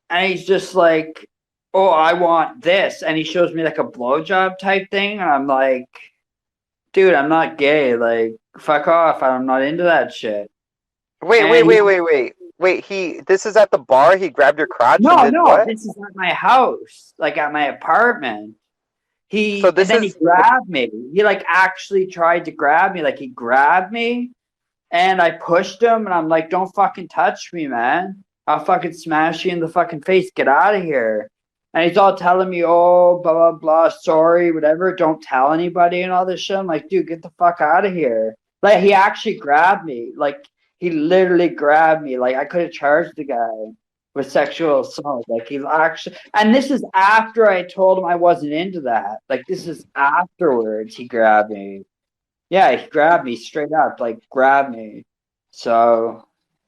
And he's just like, oh, I want this. And he shows me like a blowjob type thing. And I'm like, dude, I'm not gay. Like, fuck off. I'm not into that shit. Wait. This is at the bar? He grabbed your crotch? No, what? This is at my house. Like, at my apartment. He grabbed me. He like actually tried to grab me. Like, he grabbed me and I pushed him and I'm like, don't fucking touch me, man. I'll fucking smash you in the fucking face. Get out of here. And he's all telling me, oh, blah, blah, blah, sorry, whatever. Don't tell anybody and all this shit. I'm like, dude, get the fuck out of here. Like, he actually grabbed me. Like, he literally grabbed me. Like, I could have charged the guy with sexual assault. Like, he actually, and this is after I told him I wasn't into that. Like, this is afterwards he grabbed me. Yeah, he grabbed me straight up, like grabbed me. So,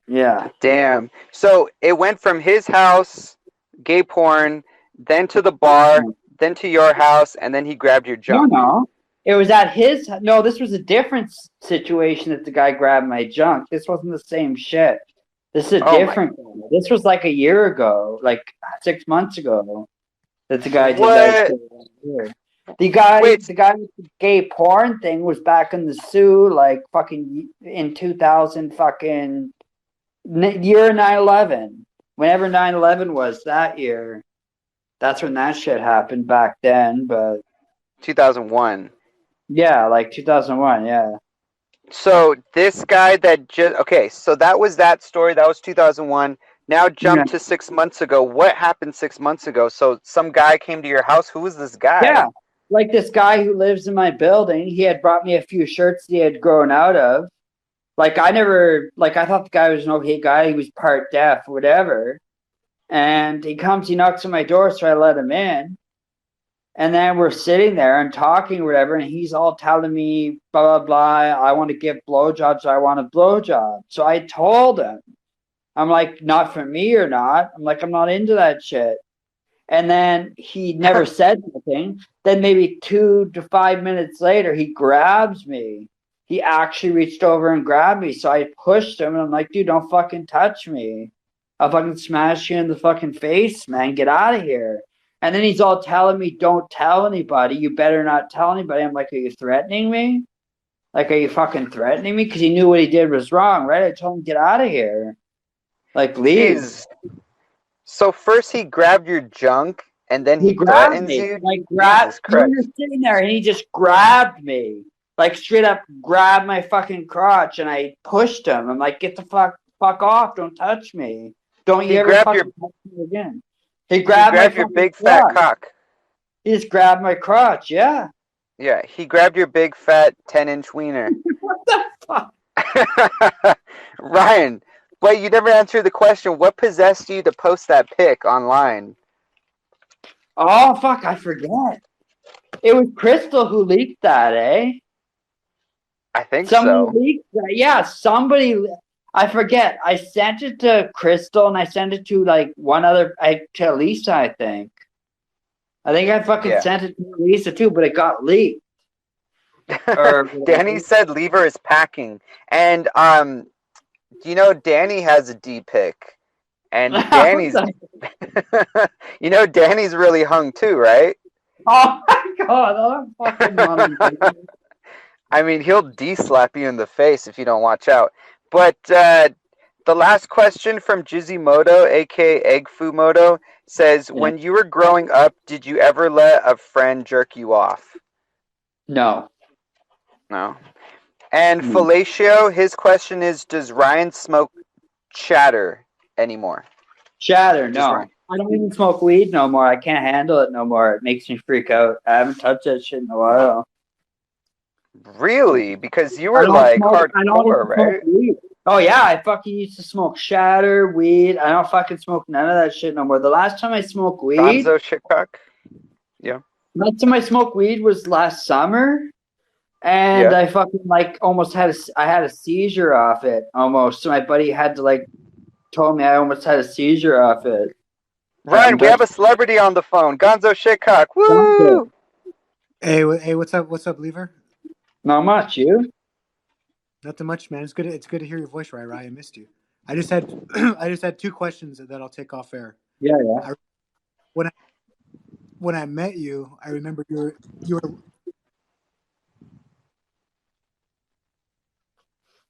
yeah. Damn. So it went from his house, gay porn, then to the bar, then to your house, and then he grabbed your junk. No. It was at his. No, this was a different situation that the guy grabbed my junk. This wasn't the same shit. This is a different guy. This was like a year ago, like 6 months ago, that the guy did that shit. The guy with the gay porn thing was back in the Sioux, like fucking in 2000 fucking year 9/11. Whenever 9/11 was that year, that's when that shit happened back then. But 2001. Yeah, like 2001. Yeah. So this guy that just so that was that story. That was 2001. Now jump to 6 months ago. What happened 6 months ago? So some guy came to your house. Who was this guy? Yeah, like this guy who lives in my building. He had brought me a few shirts he had grown out of. Like I thought the guy was an okay guy. He was part deaf, whatever. And he comes, he knocks on my door, so I let him in. And then we're sitting there and talking, whatever, and he's all telling me, blah, blah, blah, I want to give blowjobs, I want a blowjob. So I told him, I'm like, not for me or not. I'm like, I'm not into that shit. And then he never said anything. Then maybe 2 to 5 minutes later, he grabs me. He actually reached over and grabbed me. So I pushed him, and I'm like, dude, don't fucking touch me. I'll fucking smash you in the fucking face, man. Get out of here. And then he's all telling me, don't tell anybody. You better not tell anybody. I'm like, are you threatening me? Like, are you fucking threatening me? Because he knew what he did was wrong, right? I told him, get out of here. Like, leave. Jeez. So first he grabbed your junk, and then he grabbed me. You? Like, you were sitting there, and he just grabbed me. Like, straight up grabbed my fucking crotch, and I pushed him. I'm like, get the fuck off. Don't touch me. Don't you ever fucking touch me again. He grabbed your big fat cock. He just grabbed my crotch, yeah. Yeah, he grabbed your big fat 10-inch wiener. What the fuck? Ryan, wait, you never answered the question. What possessed you to post that pic online? Oh, fuck, I forget. It was Crystal who leaked that, eh? I think somebody leaked that. Yeah, somebody... I forget. I sent it to Crystal, and I sent it to like to Lisa, I think. I fucking sent it to Lisa too, but it got leaked. Danny said Lever is packing. And you know Danny has a D pic. And Danny's Danny's really hung too, right? Oh my god, I'm fucking I mean, he'll D-slap you in the face if you don't watch out. But the last question from Jizimoto, aka Eggfumoto, says, when you were growing up, did you ever let a friend jerk you off? No. No. And Fellatio, his question is, does Ryan smoke chatter anymore? Chatter, no. I don't even smoke weed no more. I can't handle it no more. It makes me freak out. I haven't touched that shit in a while. Really? Because you were like hardcore, right? Oh yeah, I fucking used to smoke shatter, weed. I don't fucking smoke none of that shit no more. The last time I smoked weed, Gonzo shitcock. Yeah. Last time I smoked weed was last summer, and I fucking like almost had a seizure off it almost. So my buddy had to told me I almost had a seizure off it. Ryan, we have a celebrity on the phone. Gonzo shitcock. Woo! Hey, what's up? What's up, Lever? Not much, you? Nothing much, man. It's good to hear your voice, Ryan. I missed you. I just had 2 questions that I'll take off air. Yeah. When I met you, I remember you were.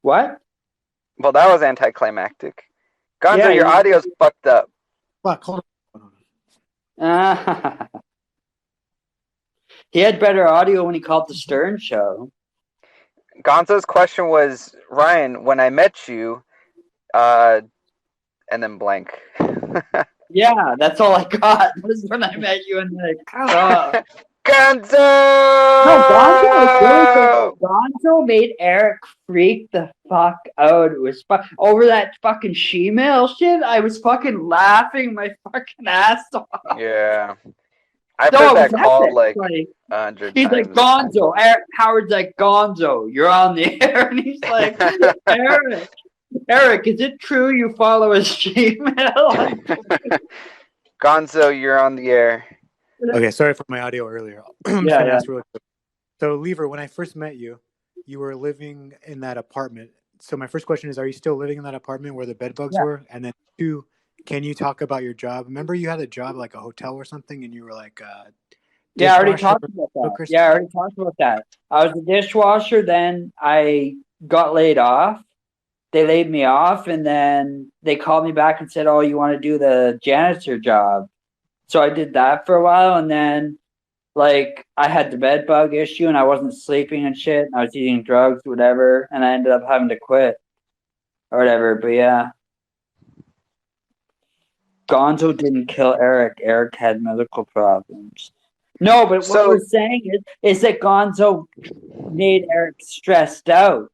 What? Well, that was anticlimactic. Gonzo, your audio's fucked up. Fuck, hold on. He had better audio when he called the Stern Show. Gonzo's question was, Ryan, when I met you, and then blank. Yeah, that's all I got. Was when I met you and Gonzo! No, Gonzo made Eric freak the fuck out. It was over that fucking she-mail shit. I was fucking laughing my fucking ass off. Yeah. I've No, heard it was that called epic. like Like, 100 he's like, times. Gonzo. Howard's like, Gonzo, you're on the air. And he's like, Eric, is it true you follow a Gmail? Gonzo, you're on the air. Okay, sorry for my audio earlier. I'm just Yeah, gonna yeah. ask real quick. So, Lever, when I first met you, you were living in that apartment. So my first question is, are you still living in that apartment where the bed bugs Yeah. were? And then two, can you talk about your job? Remember you had a job like a hotel or something, and you were like Yeah, I already dishwasher talked about that. cook or Yeah, I something? already talked about that. I was a dishwasher, then I got laid off. They laid me off, and then they called me back and said, "Oh, you want to do the janitor job?" So I did that for a while, and then like I had the bed bug issue, and I wasn't sleeping and shit. And I was eating drugs, whatever, and I ended up having to quit or whatever. But yeah, Gonzo didn't kill Eric. Eric had medical problems. No, but what we're So, saying is that Gonzo made Eric stressed out,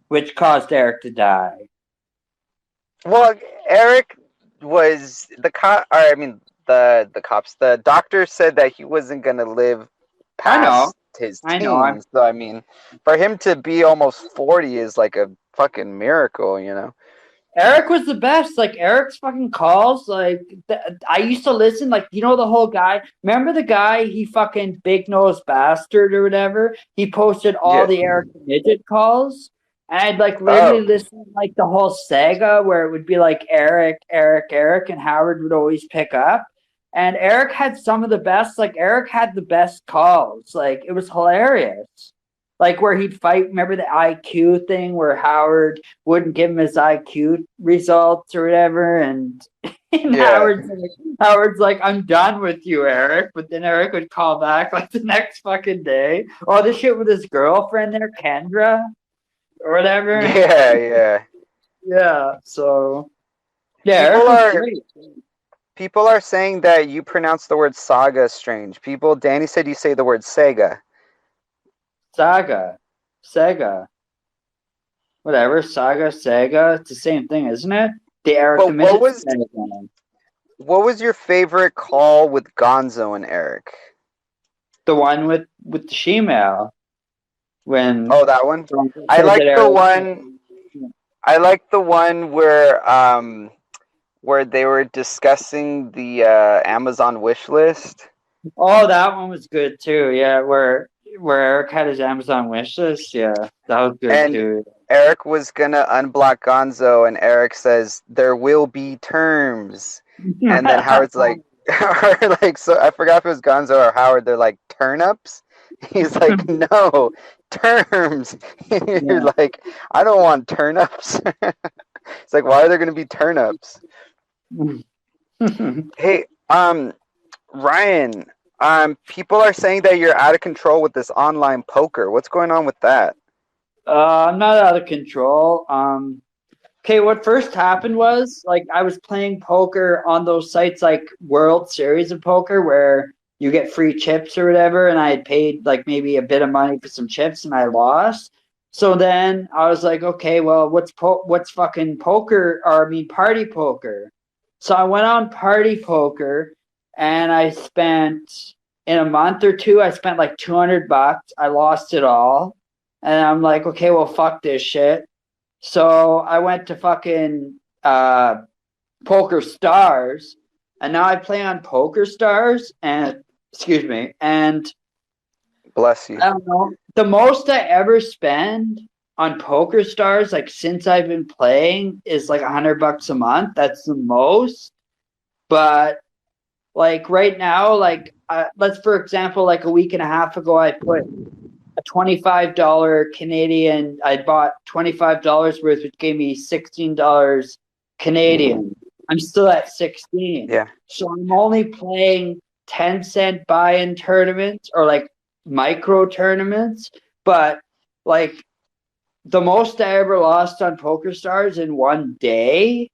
which caused Eric to die. well, Eric was the cop. Or I mean, the cops. The doctor said that he wasn't gonna live I know. past his I know. teens. So I mean, for him to be almost 40 is like a fucking miracle, you know. Eric was the best. Like Eric's fucking calls. Like I used to listen. Like you know the whole guy. Remember the guy? He fucking big nosed bastard or whatever. He posted all Yeah. the Eric midget calls, and I'd like literally Oh, listen to, like the whole saga where it would be like Eric, Eric, Eric, and Howard would always pick up. And Eric had some of the best. Like Eric had the best calls. Like it was hilarious. Like where he'd fight. Remember the IQ thing where Howard wouldn't give him his IQ results or whatever, and yeah. Howard's like, I'm done with you, Eric. But then Eric would call back like the next fucking day. Oh, this shit with his girlfriend there, Kendra, or whatever. Yeah, yeah. Yeah. So yeah, People Eric was are great. people are saying that you pronounce the word saga strange. Danny said you say the word Sega. Sega, whatever. Saga, Sega. It's the same thing, isn't it? The Eric the But Midget. what was your favorite call with Gonzo and Eric? The one with the shemale. When Oh, that one. I like the one. I like the one where they were discussing the Amazon wish list. Oh, that one was good too. Yeah, where Eric had his Amazon wish list. Yeah, that was good And too. Eric was gonna unblock Gonzo, and Eric says there will be terms, and then Howard's like, or like, so I forgot if it was Gonzo or Howard. They're like turnips. He's like, no terms. You're like, I don't want turnips. It's like, why are there gonna be turnips? Hey, Ryan, people are saying that you're out of control with this online poker. What's going on with that? I'm not out of control. Okay, what first happened was like I was playing poker on those sites like World Series of Poker where you get free chips or whatever, and I had paid like maybe a bit of money for some chips and I lost. So then I was like, okay, well, what's fucking poker, or I mean party poker? So I went on party poker and I spent in a month or two, I spent like $200. I lost it all. And I'm like, okay, well, fuck this shit. So I went to fucking Poker Stars, and now I play on Poker Stars, and excuse me, and Bless you. I don't know, the most I ever spend on Poker Stars, like since I've been playing, is like $100 a month. That's the most. But like right now, like let's for example, like a week and a half ago, I put a $25 Canadian. I bought $25 worth, which gave me $16 Canadian. I'm still at 16. Yeah. So I'm only playing 10-cent buy-in tournaments or like micro tournaments. But like the most I ever lost on Poker Stars in one day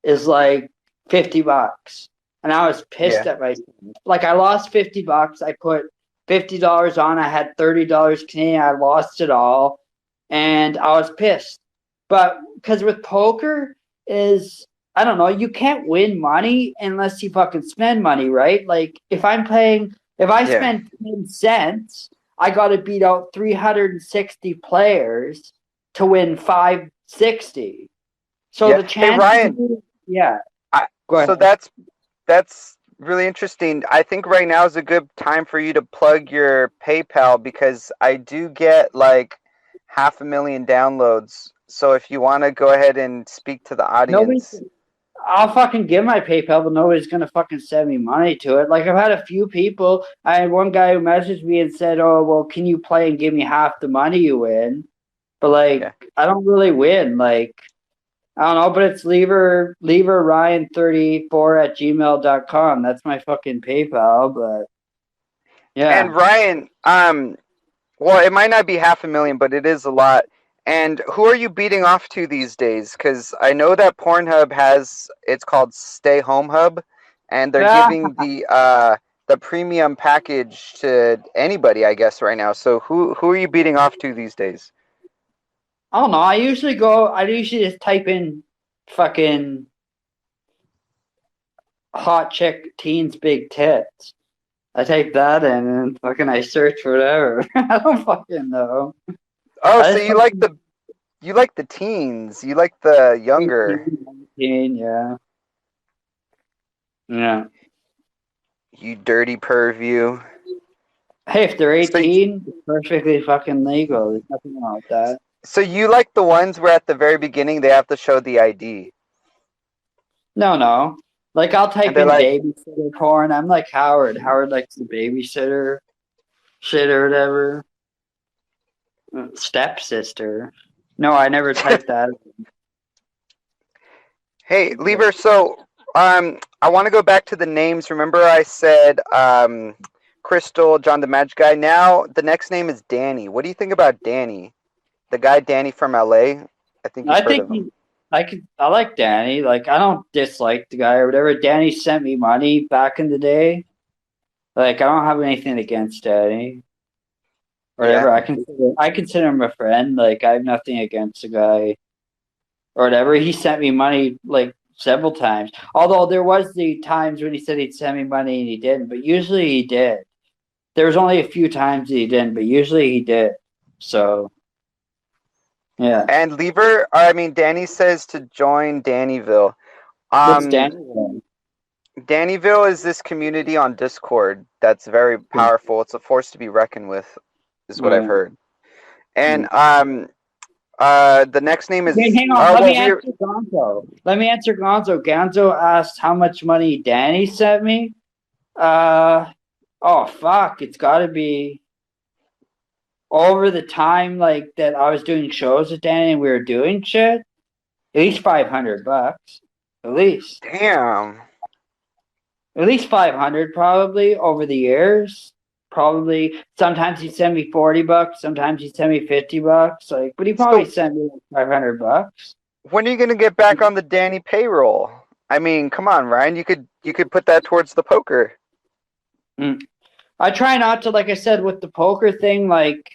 is like $50. And I was pissed at myself. Like I lost $50. I put $50 on. I had $30 Canadian. I lost it all, and I was pissed. But because with poker is, I don't know, you can't win money unless you fucking spend money, right? Like if I'm playing If I spend 10 cents, I got to beat out 360 players to win 560. So the chance. Hey Ryan. Yeah. So that's really interesting. I think right now is a good time for you to plug your PayPal because I do get like 500,000 downloads. So if you want to go ahead and speak to the audience. I'll fucking give my PayPal, but nobody's gonna fucking send me money to it. Like I've had a few people. I had one guy who messaged me and said, "Oh, well, can you play and give me half the money you win?" But like, I don't really win. Like, I don't know. But it's lever Ryan34@gmail.com. That's my fucking PayPal. But yeah. And Ryan, well, it might not be 500,000, but it is a lot. And who are you beating off to these days? Because I know that Pornhub it's called Stay Home Hub, and they're giving the premium package to anybody, I guess, right now. So who are you beating off to these days? I don't know. I usually just type in fucking hot chick teens big tits. I type that in and fucking I search for whatever. I don't fucking know. Oh, so you like the teens. You like the younger. 18, yeah. Yeah. You dirty perv, you. Hey, if they're 18, it's perfectly fucking legal. There's nothing wrong with that. So you like the ones where at the very beginning they have to show the ID? No. Like I'll type in babysitter porn. I'm like Howard. Howard likes the babysitter shit or whatever. Stepsister. No, I never typed that. Hey, Lever, so I want to go back to the names. Remember I said Crystal, John the Magic Guy. Now the next name is Danny. What do you think about Danny? The guy Danny from LA? I think you've heard of him. I like Danny. Like I don't dislike the guy or whatever. Danny sent me money back in the day. Like I don't have anything against Danny. Or whatever. Yeah. I consider him a friend. Like I have nothing against the guy. Or whatever. He sent me money like several times. Although there was the times when he said he'd send me money and he didn't, but usually he did. There was only a few times he didn't, but usually he did. So yeah. And Danny says to join Dannyville. What's Dannyville? Dannyville is this community on Discord that's very powerful. It's a force to be reckoned with, is what I've heard. And the next name is. Hang on, let me answer Gonzo. Gonzo asked how much money Danny sent me. Oh fuck! It's got to be over the time like that I was doing shows with Danny and we were doing shit. At least $500. At least. Damn. At least 500 probably over the years. Probably sometimes he'd send me $40, sometimes he'd send me $50. Like, but he probably sent me like $500. When are you gonna get back on the Danny payroll? I mean, come on, Ryan. You could put that towards the poker. I try not to, like I said, with the poker thing, like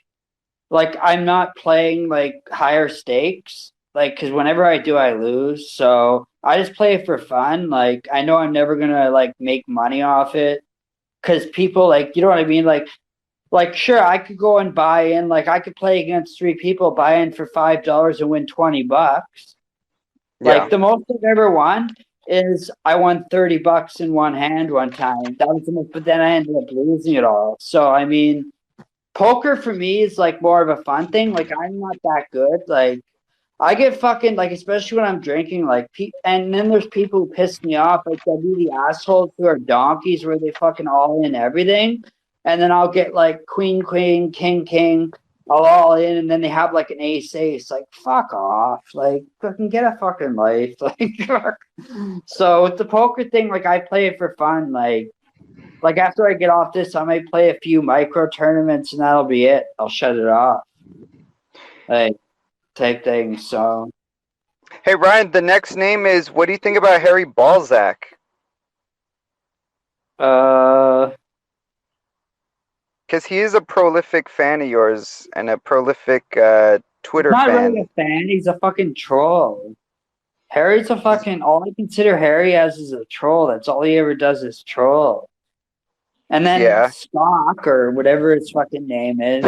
I'm not playing like higher stakes. Like, because whenever I do, I lose. So I just play it for fun. Like, I know I'm never gonna like make money off it. Because people, like, you know what I mean? Like, sure, I could go and buy in. Like, I could play against 3 people, buy in for $5 and win $20. Like, the most I've ever won is I won $30 in one hand one time. That was the most, but then I ended up losing it all. So, I mean, poker for me is like more of a fun thing. Like, I'm not that good. Like, I get fucking, like, especially when I'm drinking, like, and then there's people who piss me off, like, they'll be the assholes who are donkeys where they fucking all in everything, and then I'll get, like, queen, king, I'll all in, and then they have, like, an ace, like, fuck off, like, fucking get a fucking life, like, so with the poker thing, like, I play it for fun, like, after I get off this, I might play a few micro tournaments, and that'll be it, I'll shut it off, like, type thing. So, hey Ryan, the next name is. What do you think about Harry Balzac? Because he is a prolific fan of yours and a prolific Twitter fan. Not really a fan. He's a fucking troll. Harry's a fucking. All I consider Harry as is a troll. That's all he ever does is troll. And then Spock, or whatever his fucking name is,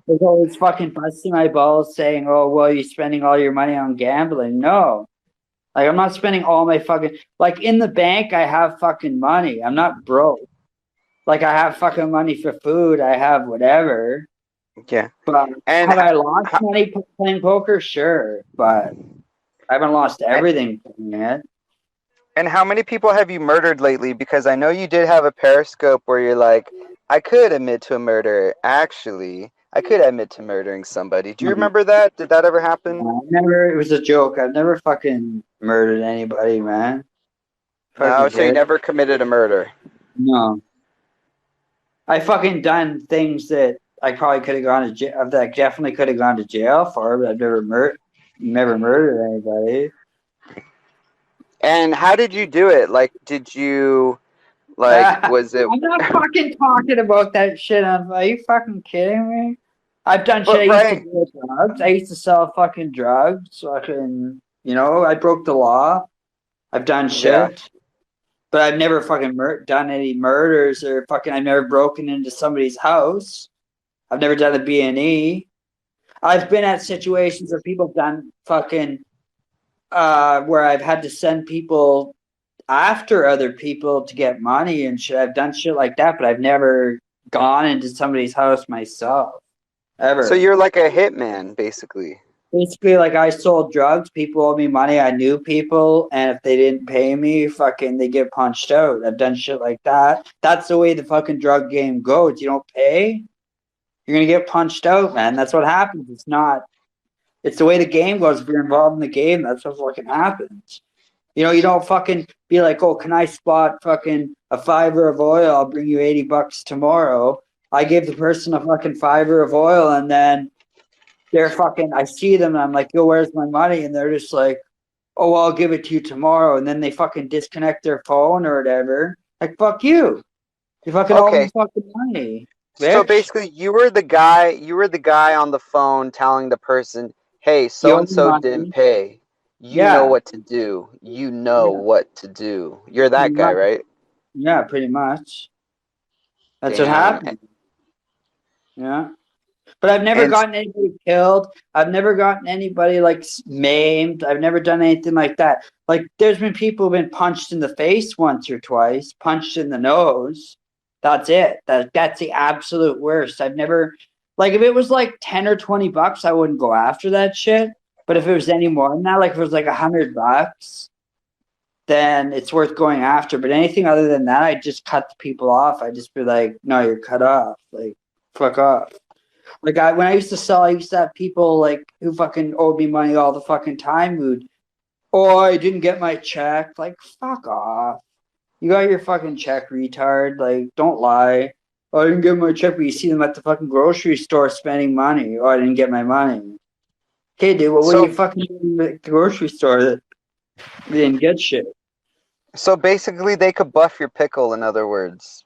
was always fucking busting my balls saying, oh, well, you're spending all your money on gambling. No. Like, I'm not spending all my fucking... Like, in the bank, I have fucking money. I'm not broke. Like, I have fucking money for food. I have whatever. Yeah. But and have I lost money playing poker? Sure. But I haven't lost everything playing it. And how many people have you murdered lately? Because I know you did have a Periscope where you're like, I could admit to a murder. Actually, I could admit to murdering somebody. Do you remember that? Did that ever happen? It was a joke. I've never fucking murdered anybody, man. No, so you never committed a murder? No. I fucking done things that I probably could have gone to jail, that I definitely could have gone to jail for, but I've never murdered anybody. And how did you do it? Like, did you, like, was it... I'm not fucking talking about that shit. Are you fucking kidding me? I've done shit. I used to do drugs. I used to sell fucking drugs. Fucking, you know, I broke the law. I've done shit. But I've never fucking done any murders, or fucking I've never broken into somebody's house. I've never done a B&E. I've been at situations where people have done fucking... where I've had to send people after other people to get money and shit. I've done shit like that, but I've never gone into somebody's house myself. Ever. So you're like a hitman, basically. Basically, like, I sold drugs, people owed me money, I knew people, and if they didn't pay me, fucking, they get punched out. I've done shit like that. That's the way the fucking drug game goes. You don't pay, you're gonna get punched out, man. That's what happens. It's the way the game goes. If you're involved in the game, that's what fucking happens. You know, you don't fucking be like, oh, can I spot fucking a $5 of oil? I'll bring you $80 tomorrow. I give the person a fucking $5 of oil, and then they're fucking, I see them and I'm like, yo, where's my money? And they're just like, oh, well, I'll give it to you tomorrow. And then they fucking disconnect their phone or whatever. Like, fuck you. You fucking owe me fucking money. Bitch. So basically, you were the guy on the phone telling the person, hey, so-and-so didn't pay. You know what to do. You know what to do. You're that guy, right? Yeah, pretty much. That's what happened. Yeah. But I've never gotten anybody killed. I've never gotten anybody, like, maimed. I've never done anything like that. Like, there's been people who've been punched in the face once or twice, punched in the nose. That's it. That's the absolute worst. I've never... Like, if it was, like, 10 or 20 bucks, I wouldn't go after that shit. But if it was any more than that, like, if it was, like, $100, then it's worth going after. But anything other than that, I'd just cut the people off. I'd just be like, no, you're cut off. Like, fuck off. Like, when I used to sell, I used to have people, like, who fucking owed me money all the fucking time who'd, oh, I didn't get my check. Like, fuck off. You got your fucking check, retard. Like, don't lie. Oh, I didn't get my check, but you see them at the fucking grocery store spending money. Oh, I didn't get my money. Okay, dude, what were you fucking doing at the grocery store that you didn't get shit? So basically, they could buff your pickle, in other words.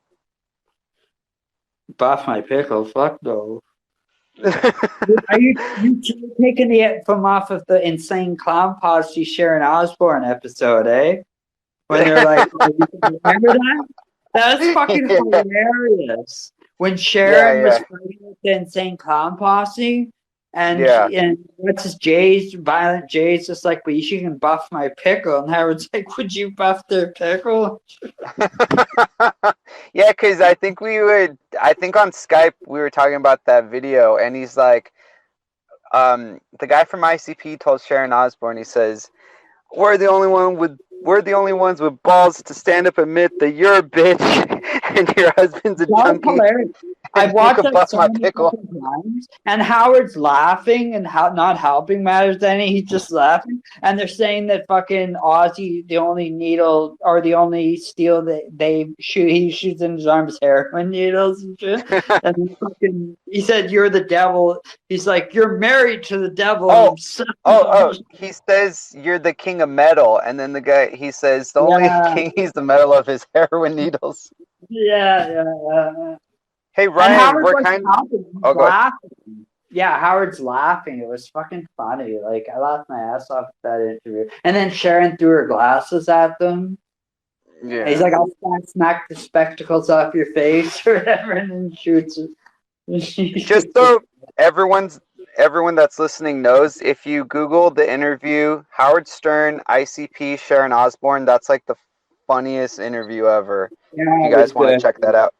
Buff my pickle? Fuck no. Are you taking it from off of the Insane Clown Posse Sharon Osbourne episode, eh? When they're like, oh, you remember that? That was fucking hilarious. When Sharon was fighting with the Insane Clown Posse, and what's his Jay's, Violent Jay's just like, but you can buff my pickle. And Howard's like, would you buff their pickle? Yeah, because I think on Skype we were talking about that video, and he's like, the guy from ICP told Sharon Osbourne, he says, we're the only ones with balls to stand up and admit that you're a bitch and your husband's a junkie. Hilarious. I've watched that so many times, and Howard's laughing and not helping matters any. He's just laughing, and they're saying that fucking Ozzy, the only needle or the only steel that he shoots in his arm is heroin needles and shit. And he said, "You're the devil." He's like, "You're married to the devil." He says you're the king of metal, and then the guy he says the only king he's the metal of is heroin needles. Yeah. Hey Ryan, we're laughing. Yeah, Howard's laughing. It was fucking funny. Like, I laughed my ass off at that interview. And then Sharon threw her glasses at them. And he's like, I'll smack the spectacles off your face or whatever, and then shoots it. Just so everyone that's listening knows, if you Google the interview, Howard Stern, ICP, Sharon Osbourne, that's like the funniest interview ever. Yeah, If you guys want to check that out.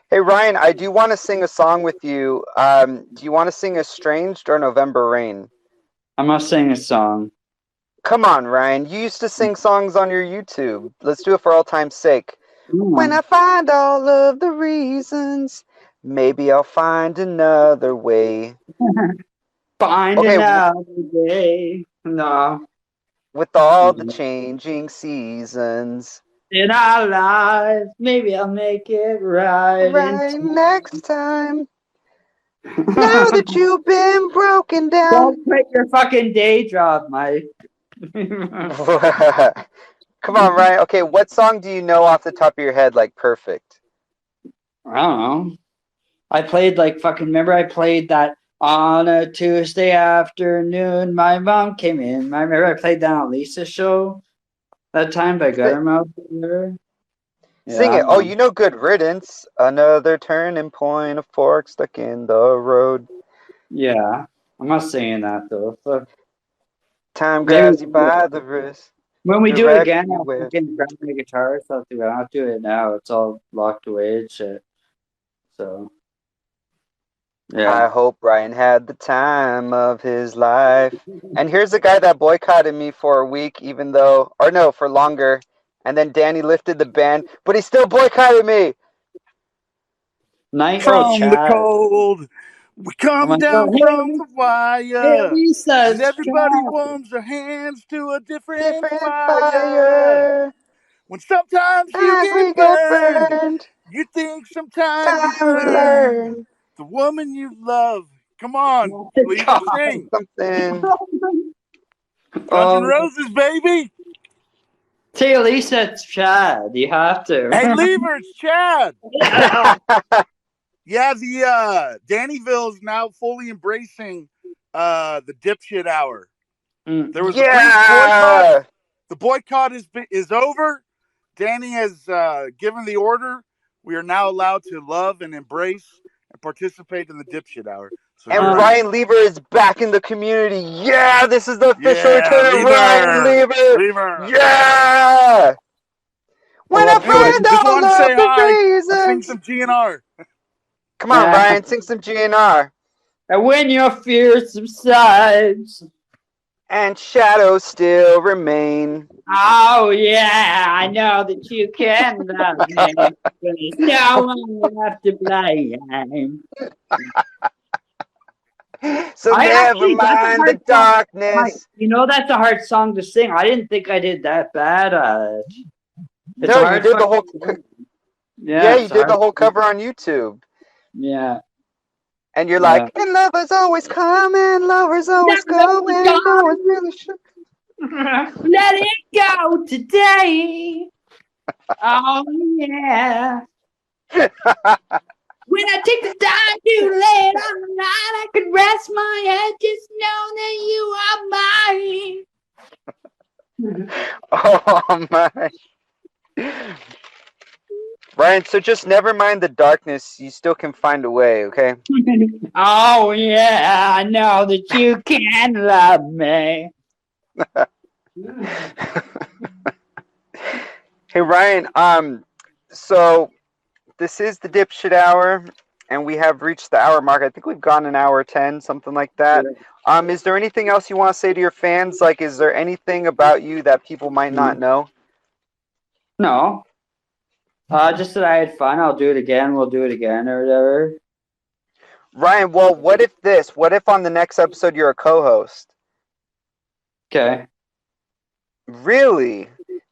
Hey, Ryan, I do want to sing a song with you. Do you want to sing Estranged or November Rain? I'm not singing a song. Come on, Ryan. You used to sing songs on your YouTube. Let's do it for all time's sake. When I find all of the reasons, maybe I'll find another way. Find another way. No. With all the changing seasons. In our lives, maybe I'll make it right. Right next time. Now that you've been broken down. Don't quit your fucking day job, Mike. Come on, Ryan. Okay, what song do you know off the top of your head, like perfect? I don't know. I played remember I played that on a Tuesday afternoon, my mom came in. I remember I played that on Lisa's show that time by Guttermouth. Sing it. Oh, you know Good Riddance. Another turning point, a fork stuck in the road. Yeah. I'm not singing that though. So time grabs you by the wrist. When we do it again, I'll fucking grab my guitar, so I'll do it now. It's all locked away and shit. So, yeah. I hope Ryan had the time of his life. And here's a guy that boycotted me for a week, for longer. And then Danny lifted the ban, but he still boycotted me. From the cold, we come down from the wire. And everybody warms their hands to a different fire. When sometimes you get burned, you think sometimes we learn. The woman you love. Come on, please sing. Something. Guns N' Roses, baby. Tell Lisa it's Chad. You have to. Hey, Lever, it's Chad. Yeah, the Dannyville is now fully embracing the Dipshit Hour. There was a brief boycott. The boycott is over. Danny has given the order. We are now allowed to love and embrace and participate in the Dipshit Hour. So and Ryan Lever is back in the community. Yeah, this is the official return of Ryan Lever. Yeah. When I find all of the reasons. Sing some GNR. Come on, Ryan, sing some GNR. And when your fear subsides and shadows still remain. Oh yeah, I know that you can love me. There's no one left to blame. So never mind the darkness. You know that's a hard song to sing. I didn't think I did that bad. You did the whole. Yeah, you did the whole cover on YouTube. Yeah. And you're like, and lovers always come and lovers always go, and no one's really sure. Let it go today. Oh yeah. When I take the time to lay it on the line, I can rest my head, just know that you are mine. Oh my. Ryan, so just never mind the darkness. You still can find a way, okay? Oh, yeah, I know that you can love me. Hey, Ryan, so this is the Dipshit Hour, and we have reached the hour mark. I think we've gone an hour 10, something like that. Is there anything else you want to say to your fans? Like, is there anything about you that people might not know? No. Just that I had fun. I'll do it again. We'll do it again or whatever. Ryan, well, what if on the next episode you're a co-host? Okay. Really?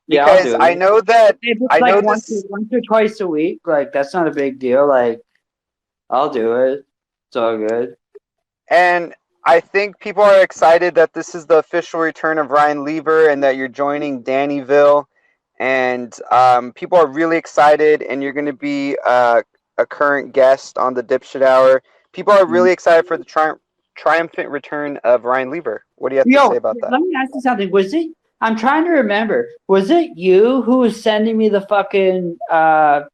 Yeah, because I'll do it. I know that if it's once or twice a week. Like that's not a big deal. Like I'll do it. It's all good. And I think people are excited that this is the official return of Ryan Lever and that you're joining Dannyville. And people are really excited, and you're going to be a current guest on the Dipshit Hour. People are really excited for the triumphant return of Ryan Lever. What do you have to say about that? Let me ask you something. I'm trying to remember. Was it you who was sending me the fucking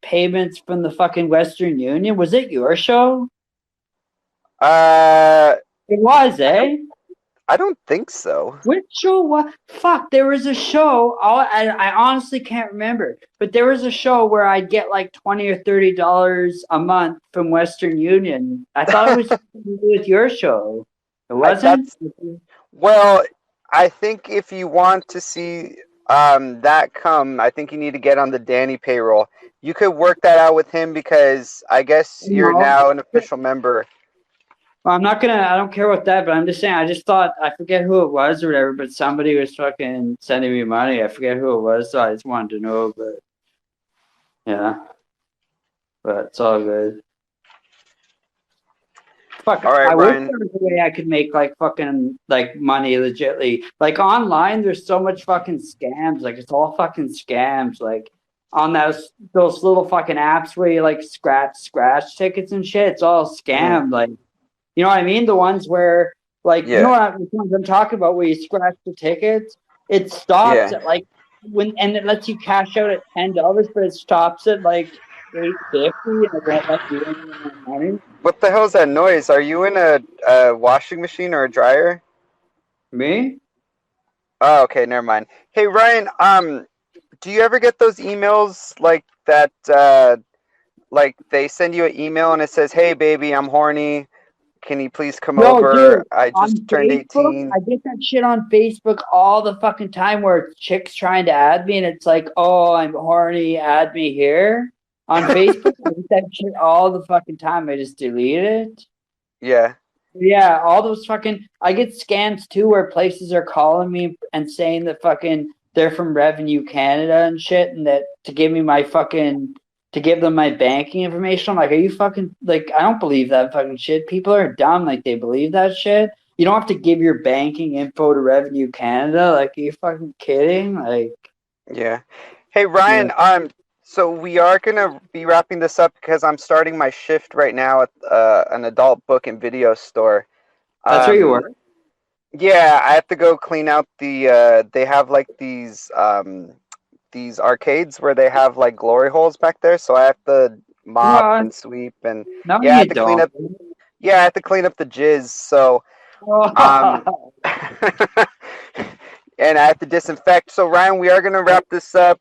payments from the fucking Western Union? Was it your show? It was, eh? I don't think so. Which show? What? Fuck! There was a show. I honestly can't remember, but there was a show where I'd get like $20 or $30 a month from Western Union. I thought it was with your show. It wasn't. Well, I think if you want to see that come, I think you need to get on the Danny payroll. You could work that out with him because I guess you're now an official member. Well, I'm not gonna. I don't care about that, but I'm just saying. I just thought I forget who it was or whatever, but somebody was fucking sending me money. I forget who it was, so I just wanted to know. But yeah, but it's all good. Fuck. All right, I wish Ryan. there was a way I could make like fucking like money legitly. Like online, there's so much fucking scams. Like it's all fucking scams. Like on those little fucking apps where you like scratch tickets and shit. It's all scam. Like. You know what I mean? The ones where, like, you know what I'm talking about, where you scratch the tickets. It stops at like and it lets you cash out at $10, but it stops at like $8.50, and it won't let you in more money. What the hell is that noise? Are you in a washing machine or a dryer? Me? Oh, okay, never mind. Hey, Ryan, do you ever get those emails like that? Like they send you an email and it says, "Hey, baby, I'm horny. Can you please come over? Dude, I just turned 18." I get that shit on Facebook all the fucking time where it's chicks trying to add me and it's like, oh, I'm horny, add me here. On Facebook, I get that shit all the fucking time. I just delete it. Yeah. Yeah, all those fucking... I get scams too where places are calling me and saying that fucking they're from Revenue Canada and shit and that to give me my fucking... to give them my banking information. I'm like, are you fucking, like, I don't believe that fucking shit. People are dumb, like, they believe that shit. You don't have to give your banking info to Revenue Canada. Like, are you fucking kidding? Like, yeah. Hey, Ryan, so we are going to be wrapping this up because I'm starting my shift right now at an adult book and video store. That's where you work? Yeah, I have to go clean out the, they have, like, these arcades where they have like glory holes back there, so I have to mop and sweep and I have to clean up. Yeah, I have to clean up the jizz. So, and I have to disinfect. So, Ryan, we are gonna wrap this up.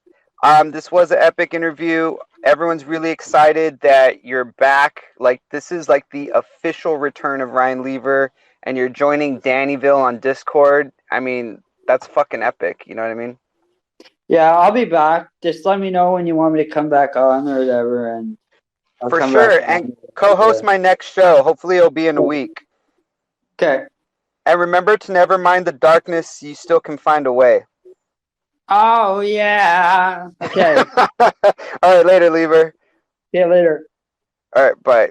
This was an epic interview. Everyone's really excited that you're back. Like this is like the official return of Ryan Lever, and you're joining Dannyville on Discord. I mean, that's fucking epic. You know what I mean? Yeah, I'll be back. Just let me know when you want me to come back on or whatever, and I'll for come sure. back And co-host my next show. Hopefully, it'll be in a week. Okay. And remember to never mind the darkness. You still can find a way. Oh yeah. Okay. All right, later, Lever. See you later. All right, bye.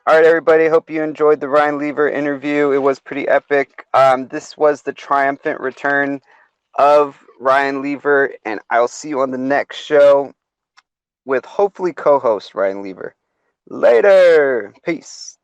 All right, everybody. Hope you enjoyed the Ryan Lever interview. It was pretty epic. This was the triumphant return of Ryan Lever, and I'll see you on the next show with hopefully co-host Ryan Lever. Later. Peace.